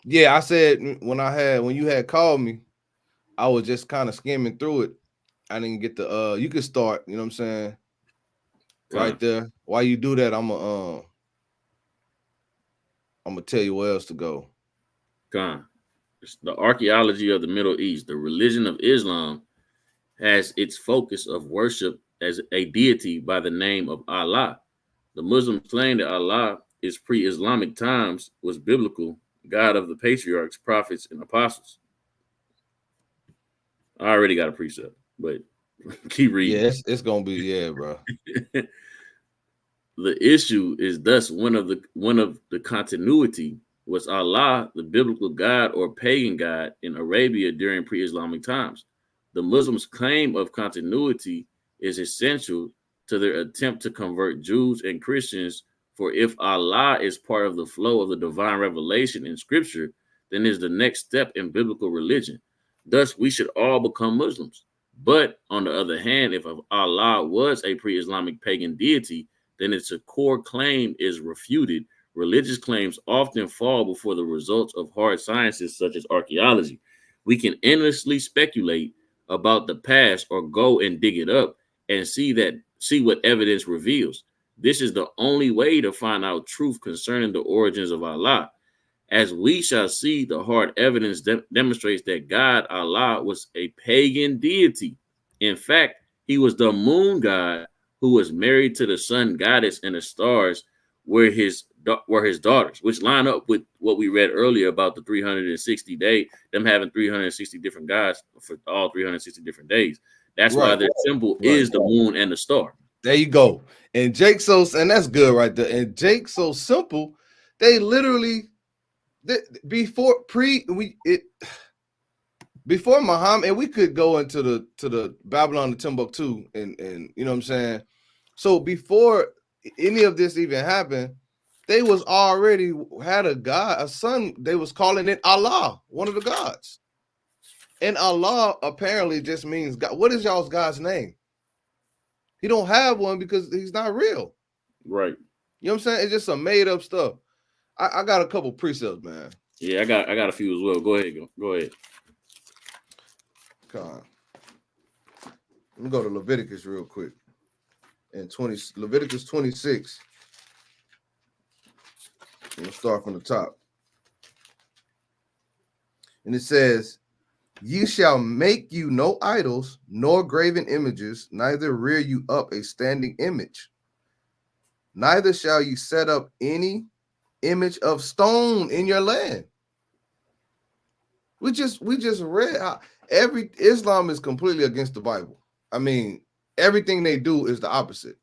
Yeah, I said when you had called me, I was just kind of skimming through it. I didn't get the you could start, you know what I'm saying? Right there. While you do that, I'm gonna tell you where else to go. It's the archaeology of the Middle East. The religion of Islam has its focus of worship as a deity by the name of Allah. The Muslims claim that Allah is pre-Islamic times, was biblical, God of the patriarchs, prophets, and apostles. I already got a precept, but keep reading. Yeah, it's gonna be bro. The issue is thus one of the continuity. Was Allah the biblical God or pagan God in Arabia during pre-Islamic times? The Muslims' claim of continuity is essential to their attempt to convert Jews and Christians, for if Allah is part of the flow of the divine revelation in scripture, then is the next step in biblical religion. Thus, we should all become Muslims. But on the other hand, if Allah was a pre-Islamic pagan deity, then its core claim is refuted. Religious claims often fall before the results of hard sciences such as archaeology. We can endlessly speculate about the past or go and dig it up and see what evidence reveals. This is the only way to find out truth concerning the origins of Allah. As we shall see, the hard evidence demonstrates that God, Allah, was a pagan deity. In fact, he was the moon god who was married to the sun goddess, and the stars were his daughters, which line up with what we read earlier about the 360 day, them having 360 different gods for all 360 different days. That's why their symbol is the moon and the star. There you go. And Jake, and that's good right there. And Jake, so simple, they literally Before Muhammad, and we could go into the Babylon, the Timbuktu, and you know what I'm saying. So before any of this even happened, they was already had a god, a son. They was calling it Allah, one of the gods. And Allah apparently just means God. What is y'all's God's name? He don't have one because he's not real. Right. You know what I'm saying? It's just some made up stuff. I got a couple precepts, man. Yeah, I got a few as well. Go ahead. Go ahead. God. Let me go to Leviticus real quick. And Leviticus 26. I'm gonna start from the top. And it says, "Ye shall make you no idols, nor graven images, neither rear you up a standing image. Neither shall you set up any image of stone in your land." We just read how Islam is completely against the Bible. I mean, everything they do is the opposite,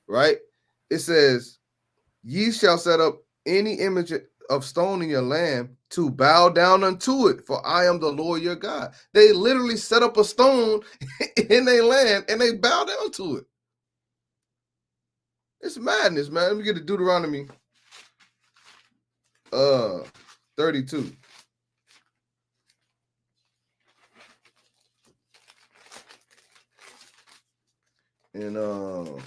right? It says, "Ye shall set up any image of stone in your land to bow down unto it, for I am the Lord your God." They literally set up a stone in their land and they bow down to it. It's madness, man. Let me get to Deuteronomy 32. And I'm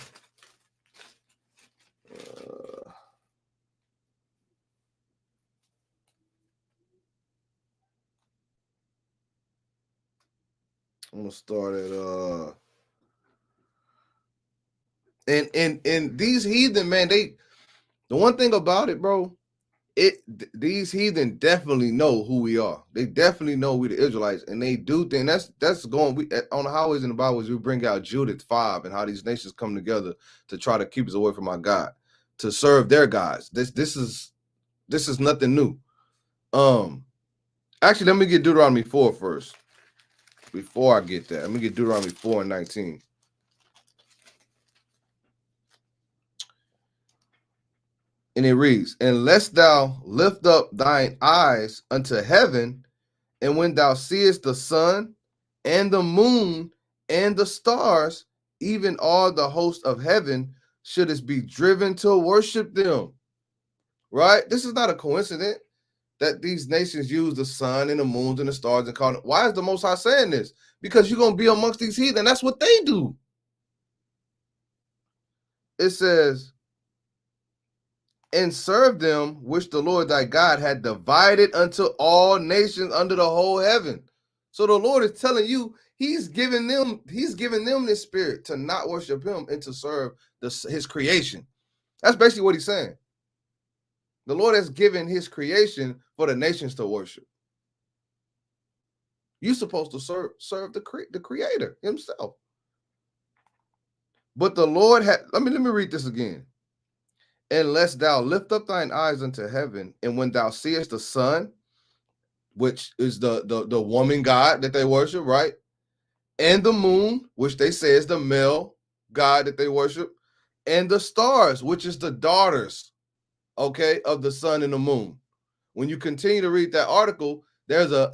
gonna start at and these heathen, man, the one thing about it, bro, these heathen definitely know who we are. They definitely know we the Israelites, and they do think that's going on the highways in the Bible. We bring out Judith 5 and how these nations come together to try to keep us away from our God, to serve their gods. This is nothing new. Actually, let me get Deuteronomy 4 first. Before I get that, let me get Deuteronomy 4 and 19. And it reads, "Unless thou lift up thine eyes unto heaven, and when thou seest the sun and the moon and the stars, even all the host of heaven, shouldest be driven to worship them." Right? This is not a coincidence that these nations use the sun and the moons and the stars and call it. Why is the Most High saying this? Because you're going to be amongst these heathen. That's what they do. It says, "And serve them which the Lord thy God had divided unto all nations under the whole heaven." So the Lord is telling you, he's giving them this spirit to not worship him and to serve his creation. That's basically what he's saying. The Lord has given his creation for the nations to worship. You're supposed to serve the creator himself. But the Lord had, let me read this again. "Unless thou lift up thine eyes unto heaven, and when thou seest the sun," which is the woman god that they worship, right? "And the moon," which they say is the male god that they worship, "and the stars," which is the daughters, okay, of the sun and the moon. When you continue to read that article, there's a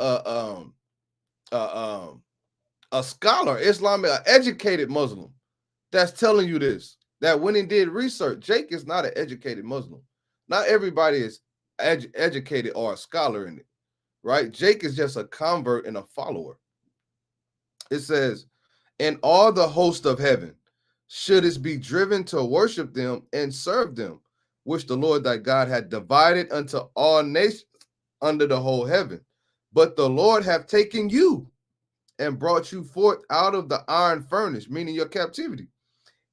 scholar, Islamic, an educated Muslim, that's telling you this. That when he did research, Jake is not an educated Muslim. Not everybody is educated or a scholar in it, right? Jake is just a convert and a follower. It says, "And all the host of heaven shouldest be driven to worship them and serve them, which the Lord thy God had divided unto all nations under the whole heaven. But the Lord have taken you and brought you forth out of the iron furnace," meaning your captivity,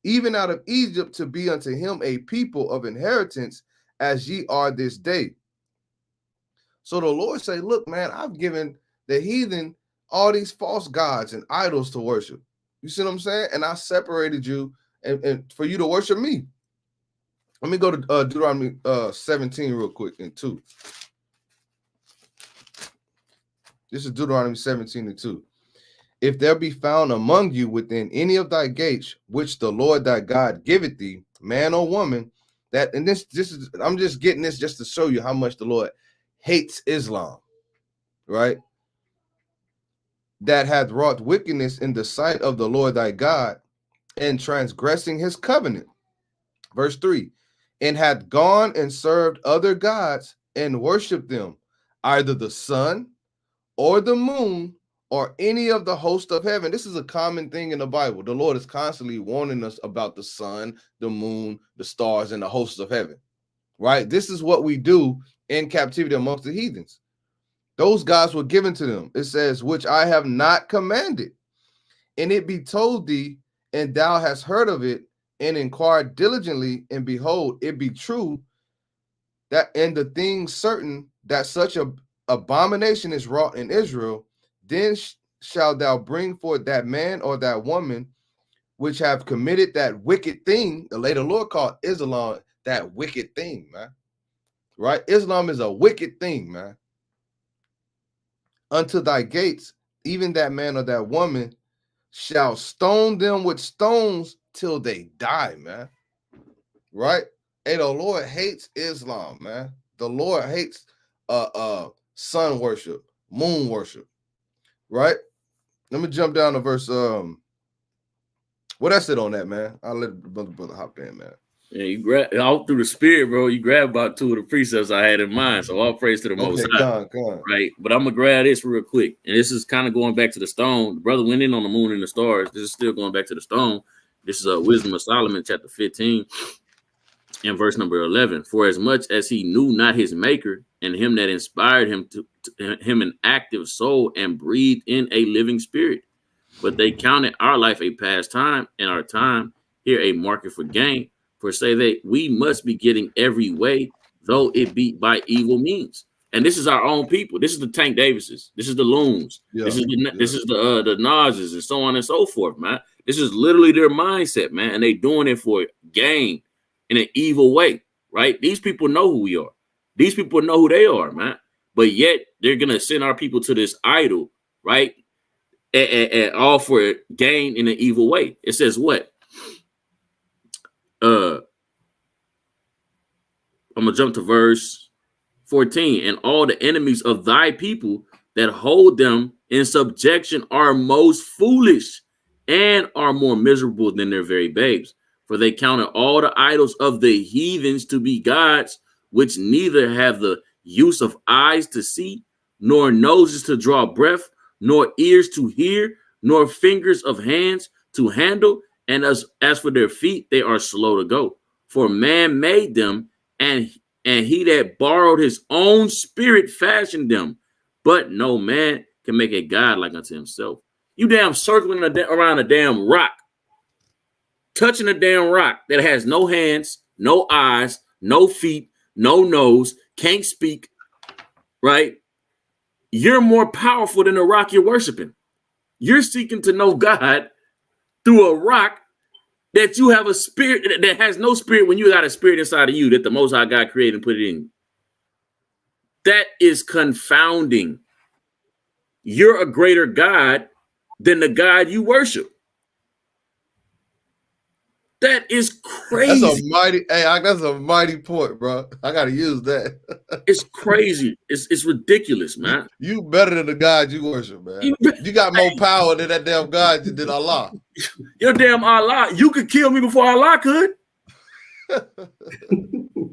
"even out of Egypt, to be unto him a people of inheritance, as ye are this day." So the Lord say, look, man, I've given the heathen all these false gods and idols to worship. You see what I'm saying? And I separated you and for you to worship me. Let me go to Deuteronomy 17 real quick and 2. This is Deuteronomy 17 and 2. "If there be found among you within any of thy gates, which the Lord thy God giveth thee, man or woman," that, and this is, I'm just getting this just to show you how much the Lord hates Islam, right? That hath wrought wickedness in the sight of the Lord thy God, and transgressing his covenant. Verse 3, and hath gone and served other gods and worshiped them, either the sun or the moon or any of the host of heaven. This is a common thing in the Bible. The Lord is constantly warning us about the sun, the moon, the stars, and the hosts of heaven, right? This is what we do in captivity amongst the heathens. Those gods were given to them. It says, which I have not commanded. And it be told thee, and thou hast heard of it, and inquired diligently, and behold, it be true that in the thing certain that such a abomination is wrought in Israel, then shalt thou bring forth that man or that woman which have committed that wicked thing. The later Lord called Islam that wicked thing, man. Right? Islam is a wicked thing, man. Unto thy gates, even that man or that woman shall stone them with stones till they die, man. Right? Hey, the Lord hates Islam, man. The Lord hates sun worship, moon worship. Right? Let me jump down to verse what that's it on that, man. I'll let the brother hop in, man. Yeah, you grab all through the spirit, bro. You grab about 2 of the precepts I had in mind. So all praise to the Most High. Right. But I'm gonna grab this real quick. And this is kind of going back to the stone. The brother went in on the moon and the stars. This is still going back to the stone. This is Wisdom of Solomon, chapter 15, and verse number 11. For as much as he knew not his maker, and him that inspired him to him an active soul and breathed in a living spirit, but they counted our life a pastime, and our time here a market for gain. For say that we must be getting every way, though it be by evil means. And this is our own people. This is the Tank Davises. This is the Loons. Yeah, this is the Nas's and so on and so forth, man. This is literally their mindset, man. And they doing it for gain in an evil way, right? These people know who we are. These people know who they are, man. But yet they're gonna send our people to this idol, right? And all for gain in an evil way. It says what? I'm gonna jump to verse 14. And all the enemies of thy people that hold them in subjection are most foolish and are more miserable than their very babes. For they counted all the idols of the heathens to be gods, which neither have the use of eyes to see, nor noses to draw breath, nor ears to hear, nor fingers of hands to handle. And as for their feet, they are slow to go. For man made them, and he that borrowed his own spirit fashioned them. But no man can make a god like unto himself. You damn circling around a damn rock, touching a damn rock that has no hands, no eyes, no feet, no nose, can't speak, right? You're more powerful than the rock you're worshiping. You're seeking to know God through a rock that you have a spirit that has no spirit when you got a spirit inside of you that the Most High God created and put it in you. That is confounding. You're a greater God than the God you worship. That is crazy. That's a mighty point, bro. I gotta use that. It's crazy. It's ridiculous, man. You better than the God you worship, man. You got more power than that damn God than Allah. Your damn Allah. You could kill me before Allah could. The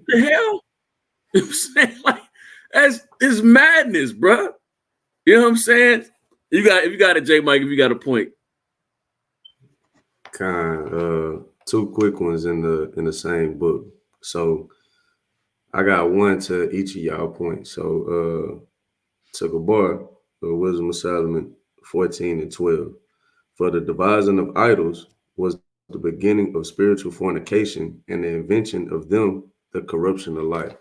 hell? You know what I'm saying? Like, it's madness, bro. You know what I'm saying? If you got it, J Mike, if you got a point. Two quick ones in the same book. So I got one to each of y'all points. So to Gabar, the Wisdom of Solomon 14 and 12. For the devising of idols was the beginning of spiritual fornication, and the invention of them the corruption of life.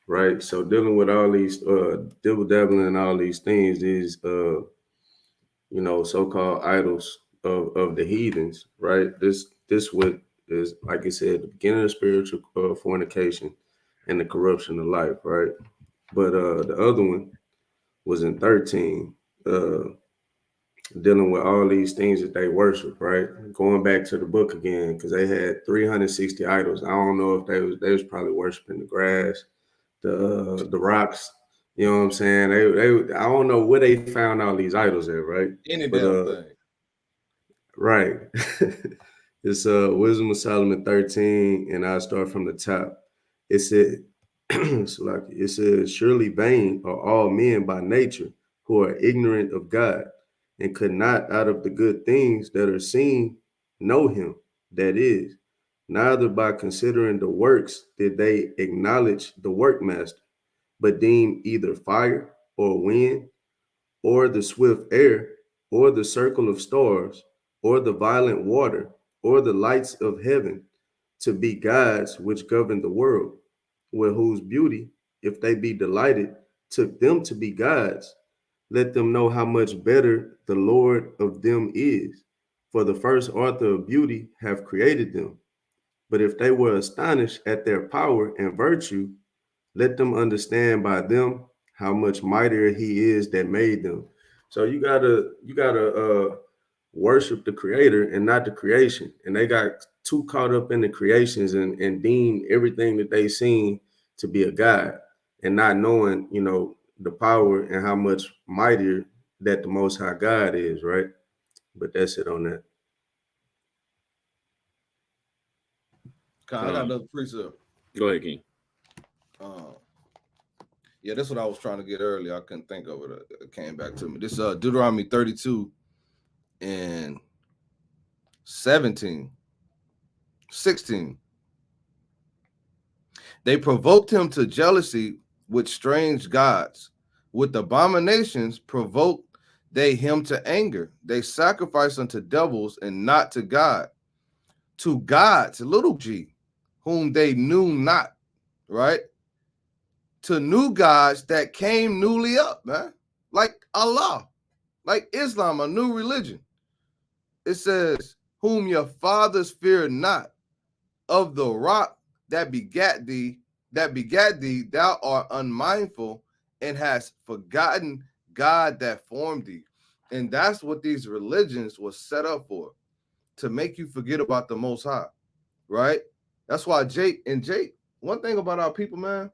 Right. So dealing with all these dibble-dabbling and all these things, these so-called idols of the heathens, right? This what is, like I said, the beginning of spiritual fornication and the corruption of life, right? But the other one was in 13, dealing with all these things that they worship, right? Going back to the book again, because they had 360 idols. I don't know if they was probably worshiping the grass, the rocks, You know what I'm saying? They I don't know where they found all these idols at, right? Any But damn thing. right. It's Wisdom of Solomon 13, and I'll start from the top. It said, it says, surely vain are all men by nature who are ignorant of God, and could not out of the good things that are seen know him, that is, neither by considering the works did they acknowledge the workmaster, but deem either fire or wind, or the swift air, or the circle of stars, or the violent water, or the lights of heaven, to be gods which govern the world, with whose beauty, if they be delighted, took them to be gods. Let them know how much better the Lord of them is. For the first author of beauty have created them. But if they were astonished at their power and virtue, let them understand by them how much mightier he is that made them. So you gotta worship the creator and not the creation. And they got too caught up in the creations and deem everything that they seen to be a god, and not knowing, you know, the power and how much mightier that the Most High God is, right? But that's it on that. I got another precept. Go ahead, King. Yeah, that's what I was trying to get earlier. I couldn't think of it. It came back to me. This Deuteronomy 32 and 16. They provoked him to jealousy with strange gods. With abominations provoked they him to anger. They sacrifice unto devils and not to God. To gods, little g, whom they knew not, right? To new gods that came newly up, man. Like Allah, like Islam, a new religion. It says, whom your fathers feared not, of the rock that begat thee, thou art unmindful and hast forgotten God that formed thee. And that's what these religions was set up for, to make you forget about the Most High, right? That's why Jake, one thing about our people, man,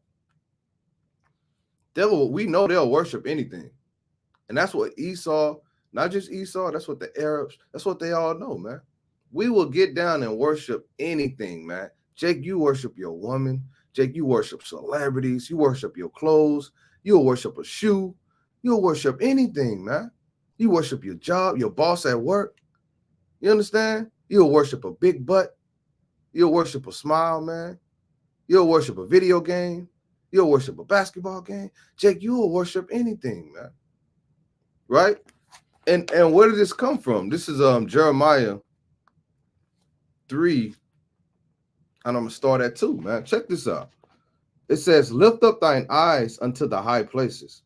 we know they'll worship anything. And that's what Esau, not just Esau, that's what the Arabs, that's what they all know, man. We will get down and worship anything, man. Jake, you worship your woman. Jake, you worship celebrities. You worship your clothes. You'll worship a shoe. You'll worship anything, man. You worship your job, your boss at work. You understand? You'll worship a big butt. You'll worship a smile, man. You'll worship a video game. You'll worship a basketball game. Jake, you will worship anything, man. Right? And where did this come from? This is Jeremiah 3. And I'm going to start at 2, man. Check this out. It says, lift up thine eyes unto the high places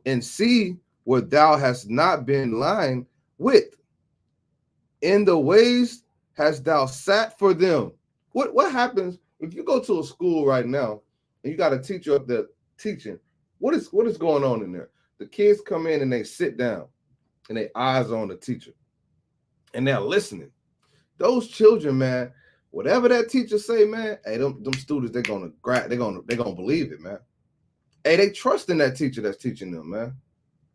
and see where thou hast not been lying with. In the ways hast thou sat for them. What happens if you go to a school right now and you got a teacher up there teaching? What is going on in there? The kids come in and they sit down and their eyes on the teacher and they're listening. Those children, man, whatever that teacher say, man, hey, them students, they're gonna believe it, man. Hey, they trust in that teacher that's teaching them, man.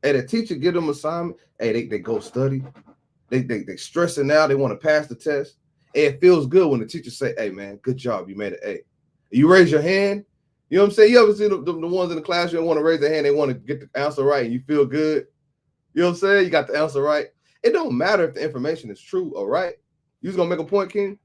Hey, the teacher give them assignment. Hey, they go study. They stressing out. They want to pass the test. Hey, it feels good when the teacher say, hey, man, good job. You made an A. You raise your hand. You know what I'm saying? You ever see the ones in the class, you don't want to raise their hand. They want to get the answer right and you feel good. You know what I'm saying? You got the answer right. It don't matter if the information is true or right. You just going to make a point, King?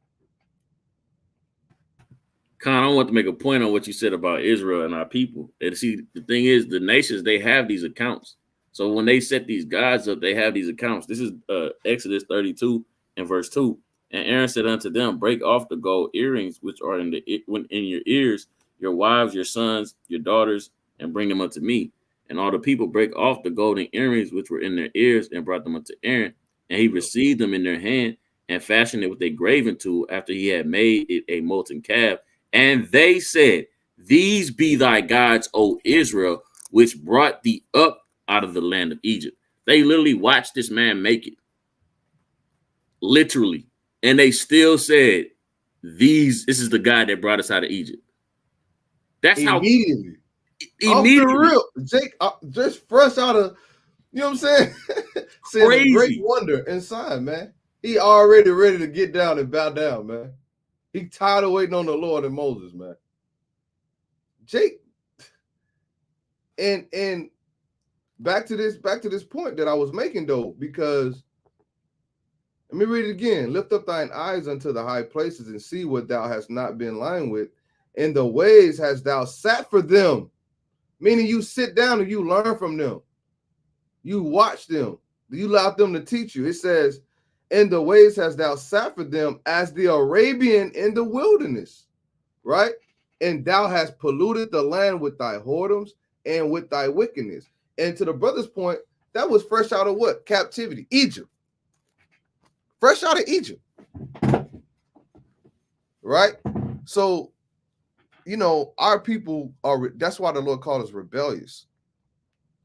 Con, I want to make a point on what you said about Israel and our people. And see, the thing is, the nations, they have these accounts. So when they set these gods up, they have these accounts. This is Exodus 32 and verse 2. And Aaron said unto them, break off the gold earrings which are in your ears, your wives, your sons, your daughters, and bring them unto me. And all the people break off the golden earrings which were in their ears and brought them unto Aaron. And he received them in their hand and fashioned it with a graving tool after he had made it a molten calf. And they said, these be thy gods, O Israel, which brought thee up out of the land of Egypt. They literally watched this man make it. Literally. And they still said, this is the God that brought us out of Egypt. That's immediately. Off the Immediately. real, Jake, just fresh out of, you know what I'm saying? Saying a great Crazy. wonder inside, man. He already ready to get down and bow down, man. He tired of waiting on the Lord and Moses, man. Jake, and back to this point that I was making though, because let me read it again. Lift up thine eyes unto the high places and see what thou hast not been lying with. In the ways hast thou sat for them. Meaning you sit down and you learn from them. You watch them. You allow them to teach you. It says, in the ways hast thou sat for them as the Arabian in the wilderness, right? And thou hast polluted the land with thy whoredoms and with thy wickedness. And to the brother's point, that was fresh out of what? Captivity. Egypt. Fresh out of Egypt. Right? So, you know, our people are, that's why the Lord called us rebellious.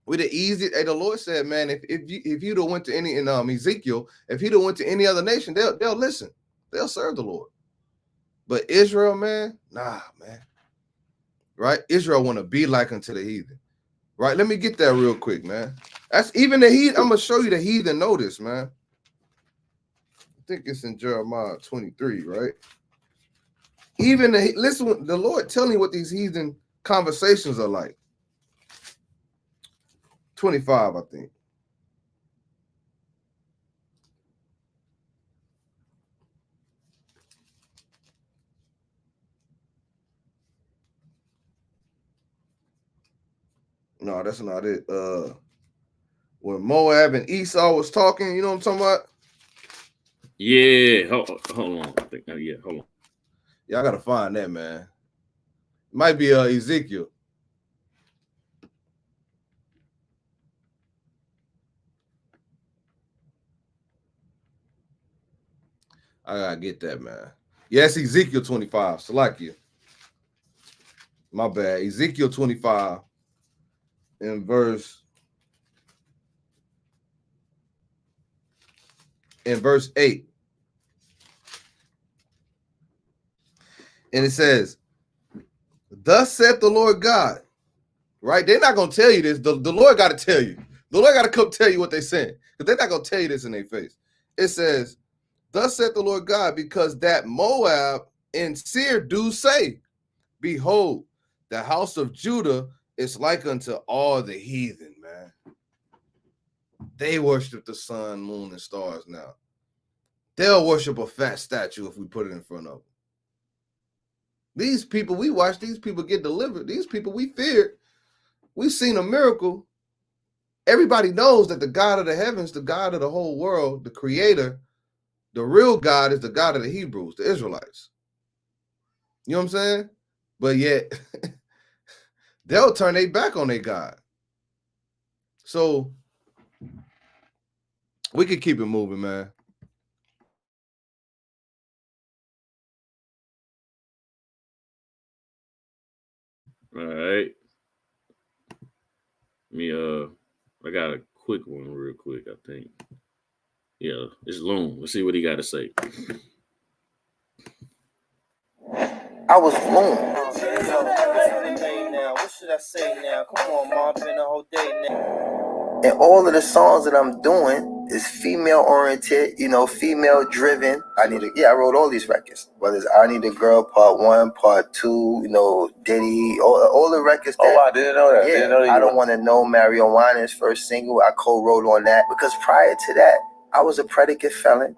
With the easy, the Lord said, man, if you'd have went to any, in Ezekiel, if he'd have went to any other nation, they'll listen. They'll serve the Lord. But Israel, man, nah, man. Right? Israel want to be like unto the heathen. Right? Let me get that real quick, man. That's even the heathen. I'm going to show you the heathen notice, man. I think it's in Jeremiah 23, right? Even listen, the Lord telling you what these heathen conversations are like. 25, I think. No, that's not it. When Moab and Esau was talking, you know what I'm talking about? Yeah, hold on. I think, yeah, hold on. Yeah, I gotta find that, man. It might be Ezekiel. I gotta get that, man. Yes, Ezekiel 25. Salakia. My bad. Ezekiel 25 in verse 8. And it says, thus saith the Lord God. Right? They're not gonna tell you this. The Lord got to tell you. The Lord got to come tell you what they're saying. Because they're not gonna tell you this in their face. It says, thus saith the Lord God, because that Moab and Seir do say, behold, the house of Judah is like unto all the heathen, man. They worship the sun, moon, and stars now. They'll worship a fat statue if we put it in front of them. These people, we watch these people get delivered. These people we feared. We've seen a miracle. Everybody knows that the God of the heavens, the God of the whole world, the creator, the real God is the God of the Hebrews, the Israelites. You know what I'm saying? But yet, they'll turn their back on their God. So, we could keep it moving, man. All right. I got a quick one real quick, I think. Yeah, it's Loon. Let's see what he got to say. I was Loon. What should I say now? Come on, Mom. Been a whole day now. And all of the songs that I'm doing is female oriented, female driven. I wrote all these records. Whether it's I Need a Girl Part 1, Part 2, Diddy, all the records. I didn't know that. Yeah, I Don't Want to Know, Marijuana's first single. I co-wrote on that because prior to that, I was a predicate felon.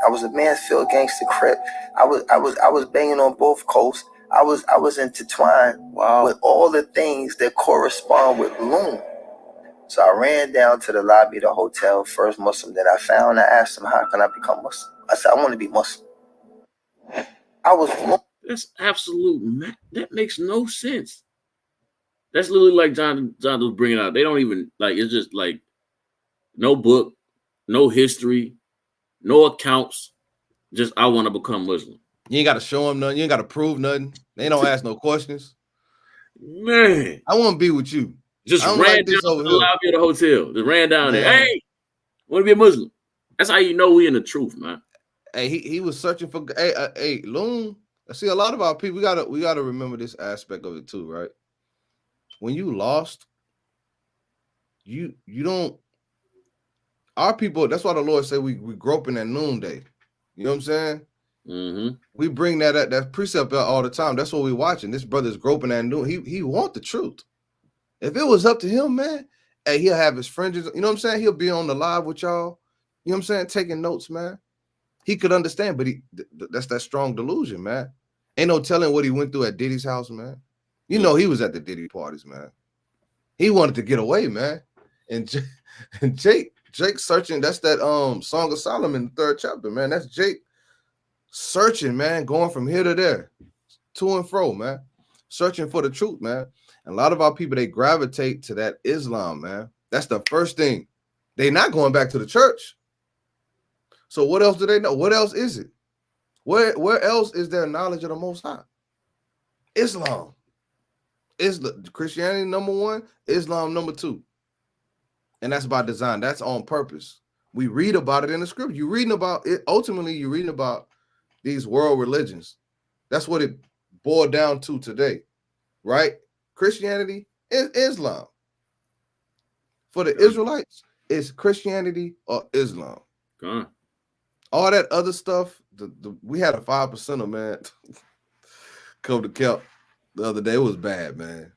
I was a Mansfield gangster crip. I was banging on both coasts. I was intertwined with all the things that correspond with Loon. So I ran down to the lobby of the hotel, first Muslim that I found. I asked him, how can I become Muslim? I said, I want to be Muslim. That's absolute. That makes no sense. That's literally like John was bringing out. They don't even, it's just like no book, no history, no accounts. Just, I want to become Muslim. You ain't got to show them nothing. You ain't got to prove nothing. They don't ask no questions. Man. I want to be with you. Just ran down to the lobby of the hotel. Just ran down there. Hey, want to be a Muslim? That's how you know we in the truth, man. Hey, he was searching for. Hey, Loon. I see a lot of our people. We gotta remember this aspect of it too, right? when you lost, you don't. Our people. That's why the Lord said we groping at noonday. You know what I'm saying? Mm-hmm. We bring that precept out all the time. That's what we're watching. This brother's groping at noon. He want the truth. If it was up to him, man, hey, he'll have his fringes. You know what I'm saying? He'll be on the live with y'all. You know what I'm saying? Taking notes, man. He could understand, but that's that strong delusion, man. Ain't no telling what he went through at Diddy's house, man. You know he was at the Diddy parties, man. He wanted to get away, man. And Jake searching. That's that Song of Solomon, 3rd chapter, man. That's Jake searching, man, going from here to there, to and fro, man, searching for the truth, man. And a lot of our people, they gravitate to that Islam, man. That's the first thing. They not going back to the church. So what else do they know? What else is it? Where else is there knowledge of the Most High? Islam. Christianity number 1, Islam number 2. And that's by design. That's on purpose. We read about it in the scripture. You're reading about it. Ultimately, you're reading about these world religions. That's what it boiled down to today, right? Christianity is Islam. For the Israelites, it's Christianity or Islam. All that other stuff, we had a 5%er, man, come to Kelp the other day. It was bad, man.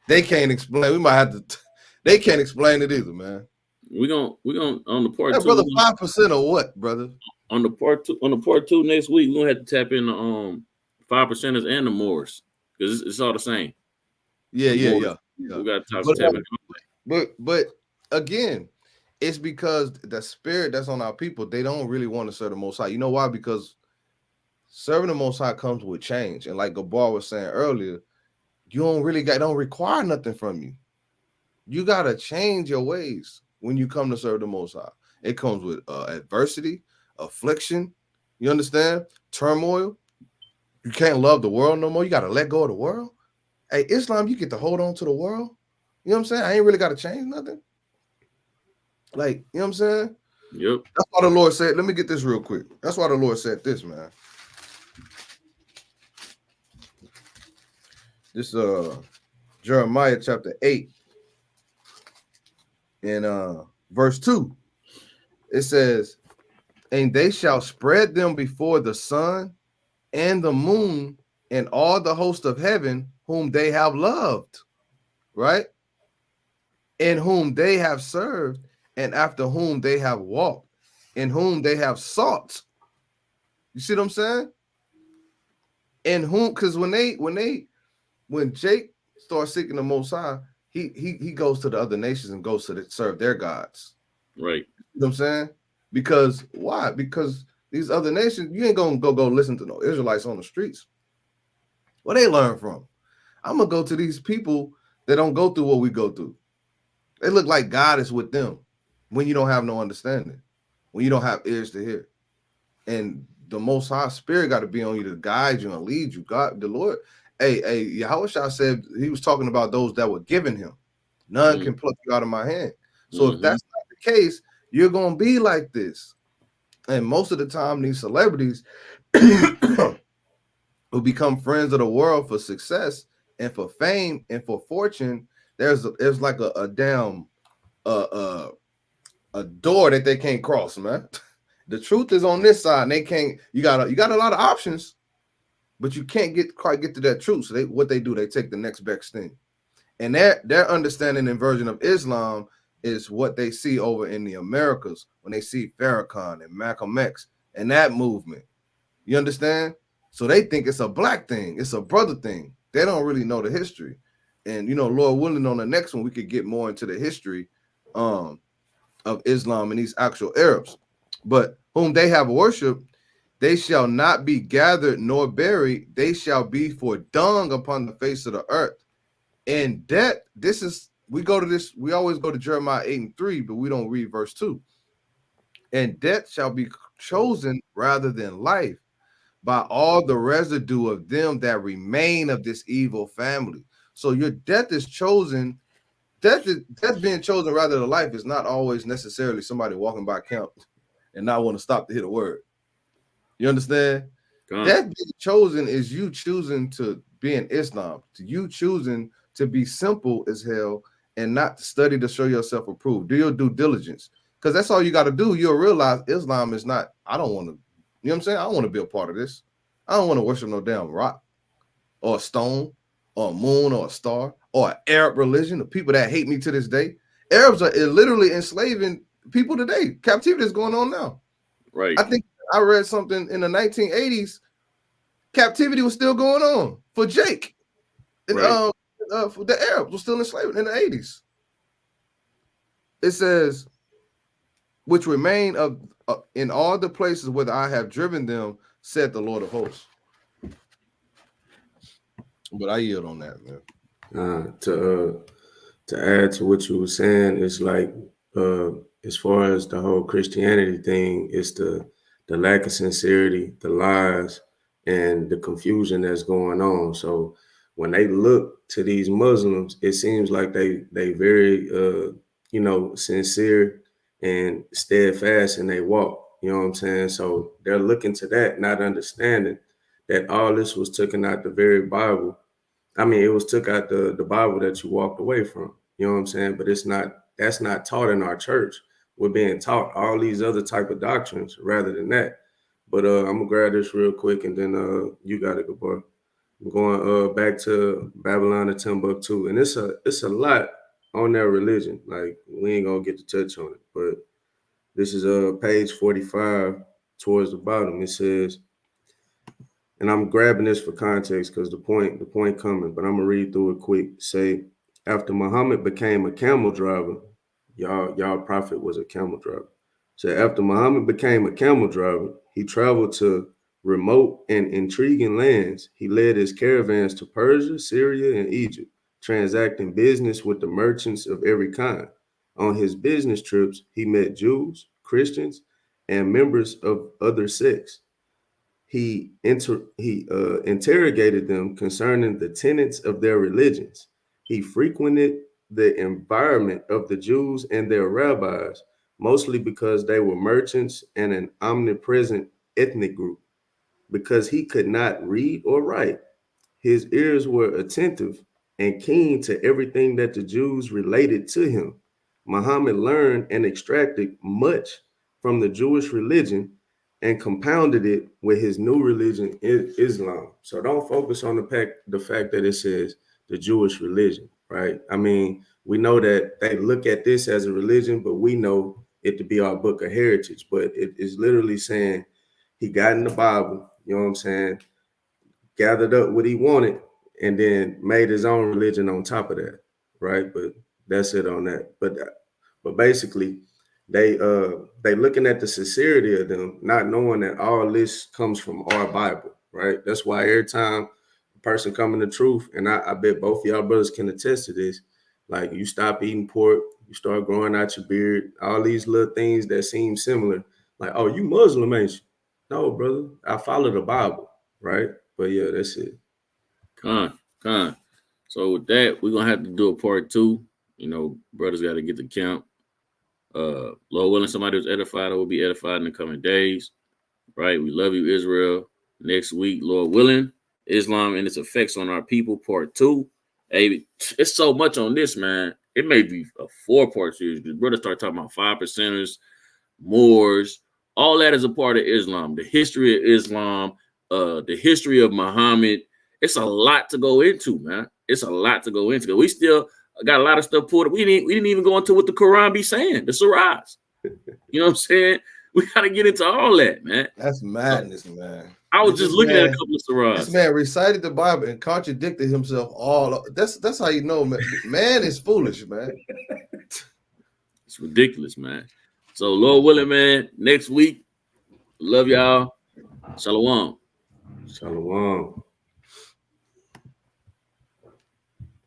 They can't explain. We might have to. They can't explain it either, man. We're gonna on the part 2. Brother, 5% or what, brother? On the part 2 next week, we're gonna have to tap in the 5%ers and the Moors because it's all the same. Yeah. We got to tap in. But again, it's because the spirit that's on our people, they don't really want to serve the Most High. You know why? Because serving the Most High comes with change, and like Gabar was saying earlier, you don't require nothing from you. You gotta change your ways when you come to serve the Most High. It comes with adversity, affliction. You understand? Turmoil. You can't love the world no more. You gotta let go of the world. Hey, Islam, you get to hold on to the world. You know what I'm saying? I ain't really gotta change nothing. Like, you know what I'm saying? Yep. That's why the Lord said, let me get this real quick. That's why the Lord said this, man. This Jeremiah chapter 8 in verse 2. It says, and they shall spread them before the sun and the moon and all the host of heaven whom they have loved, right? In whom they have served, and after whom they have walked, in whom they have sought. You see what I'm saying? In whom, because when Jake starts seeking the Most High, he goes to the other nations and goes to serve their gods. Right. You know what I'm saying? Because why? Because these other nations, you ain't gonna go listen to no Israelites on the streets. Where they learn from? I'm gonna go to these people that don't go through what we go through. They look like God is with them when you don't have no understanding, when you don't have ears to hear. And the Most High Spirit got to be on you to guide you and lead you. God, the Lord, Yahushua said he was talking about those that were given him. None can pluck you out of my hand. So if that's not the case, you're gonna be like this. And most of the time, these celebrities who become friends of the world for success and for fame and for fortune, there's like a damn a door that they can't cross, man. The truth is on this side, and they can't. You got a lot of options, but you can't quite get to that truth. So what they do, they take the next best thing, and their understanding and version of Islam is what they see over in the Americas when they see Farrakhan and Malcolm X and that movement. You understand? So they think it's a black thing, it's a brother thing. They don't really know the history. And Lord willing, on the next one we could get more into the history of Islam and these actual Arabs. But whom they have worshipped, they shall not be gathered nor buried. They shall be for dung upon the face of the earth. And that we always go to Jeremiah 8:3, but we don't read verse 2. And death shall be chosen rather than life by all the residue of them that remain of this evil family. So your death is chosen. Death being chosen rather than life is not always necessarily somebody walking by camp and not want to stop to hit a word. You understand? Death being chosen is you choosing to be in Islam, to you choosing to be simple as hell and not study to show yourself approved. Do your due diligence, because that's all you got to do. You'll realize Islam is not, I don't want to, you know what I'm saying? I don't want to be a part of this. I don't want to worship no damn rock or a stone or a moon or a star or an Arab religion, the people that hate me to this day. Arabs are literally enslaving people today. Captivity is going on now. Right. I think I read something in the 1980s. Captivity was still going on for Jake. And, Right. for the Arabs were still enslaved in the 80s. It says, which remain of in all the places where I have driven them, said the Lord of hosts. But I yield on that, man. To add to what you were saying, it's like as far as the whole Christianity thing, it's the lack of sincerity, the lies, and the confusion that's going on. So when they look to these Muslims, it seems like they very sincere and steadfast in their walk. You know what I'm saying? So they're looking to that, not understanding that all this was taken out the very Bible. I mean, it was took out the Bible that you walked away from. You know what I'm saying? But that's not taught in our church. We're being taught all these other type of doctrines rather than that. But I'm gonna grab this real quick and then you got it, good boy. I'm going back to Babylon and Timbuktu, and it's a lot on their religion. Like, we ain't gonna get to touch on it, but this is page 45 towards the bottom. It says, and I'm grabbing this for context because the point coming, but I'm gonna read through it quick. Say, after Muhammad became a camel driver, y'all prophet was a camel driver. So after Muhammad became a camel driver, he traveled to remote and intriguing lands. He led his caravans to Persia, Syria, and Egypt, transacting business with the merchants of every kind. On his business trips, he met Jews, Christians, and members of other sects. He interrogated them concerning the tenets of their religions. He frequented the environment of the Jews and their rabbis, mostly because they were merchants and an omnipresent ethnic group. Because he could not read or write, his ears were attentive and keen to everything that the Jews related to him. Muhammad learned and extracted much from the Jewish religion and compounded it with his new religion, Islam. So don't focus on the fact that it says the Jewish religion, right? I mean, we know that they look at this as a religion, but we know it to be our book of heritage. But it is literally saying he got in the Bible, you know what I'm saying, gathered up what he wanted, and then made his own religion on top of that, right? But that's it on that. But basically, they looking at the sincerity of them, not knowing that all this comes from our Bible, right? That's why every time a person coming to truth, and I bet both of y'all brothers can attest to this, like, you stop eating pork, you start growing out your beard, all these little things that seem similar, like, oh, you Muslim, ain't you? No, brother, I follow the Bible, right? But yeah, that's it. Con. So with that, we're gonna have to do a part 2. You know, brothers got to get the count. Lord willing, somebody who's edified will be edified in the coming days. Right? We love you, Israel. Next week, Lord willing, Islam and its effects on our people, part 2. Hey, it's so much on this, man. It may be a 4-part series. Because brothers start talking about 5%ers, Moors. All that is a part of Islam. The history of Islam, the history of Muhammad. It's a lot to go into, man. It's a lot to go into. We still got a lot of stuff pulled up. We didn't even go into what the Quran be saying, the surahs. You know what I'm saying? We got to get into all that, man. That's madness, man. I was just looking at a couple of surahs. This man recited the Bible and contradicted himself all. That's how you know, man. Man is foolish, man. It's ridiculous, man. So, Lord willing, man, next week, love y'all. Shalom. Shalom.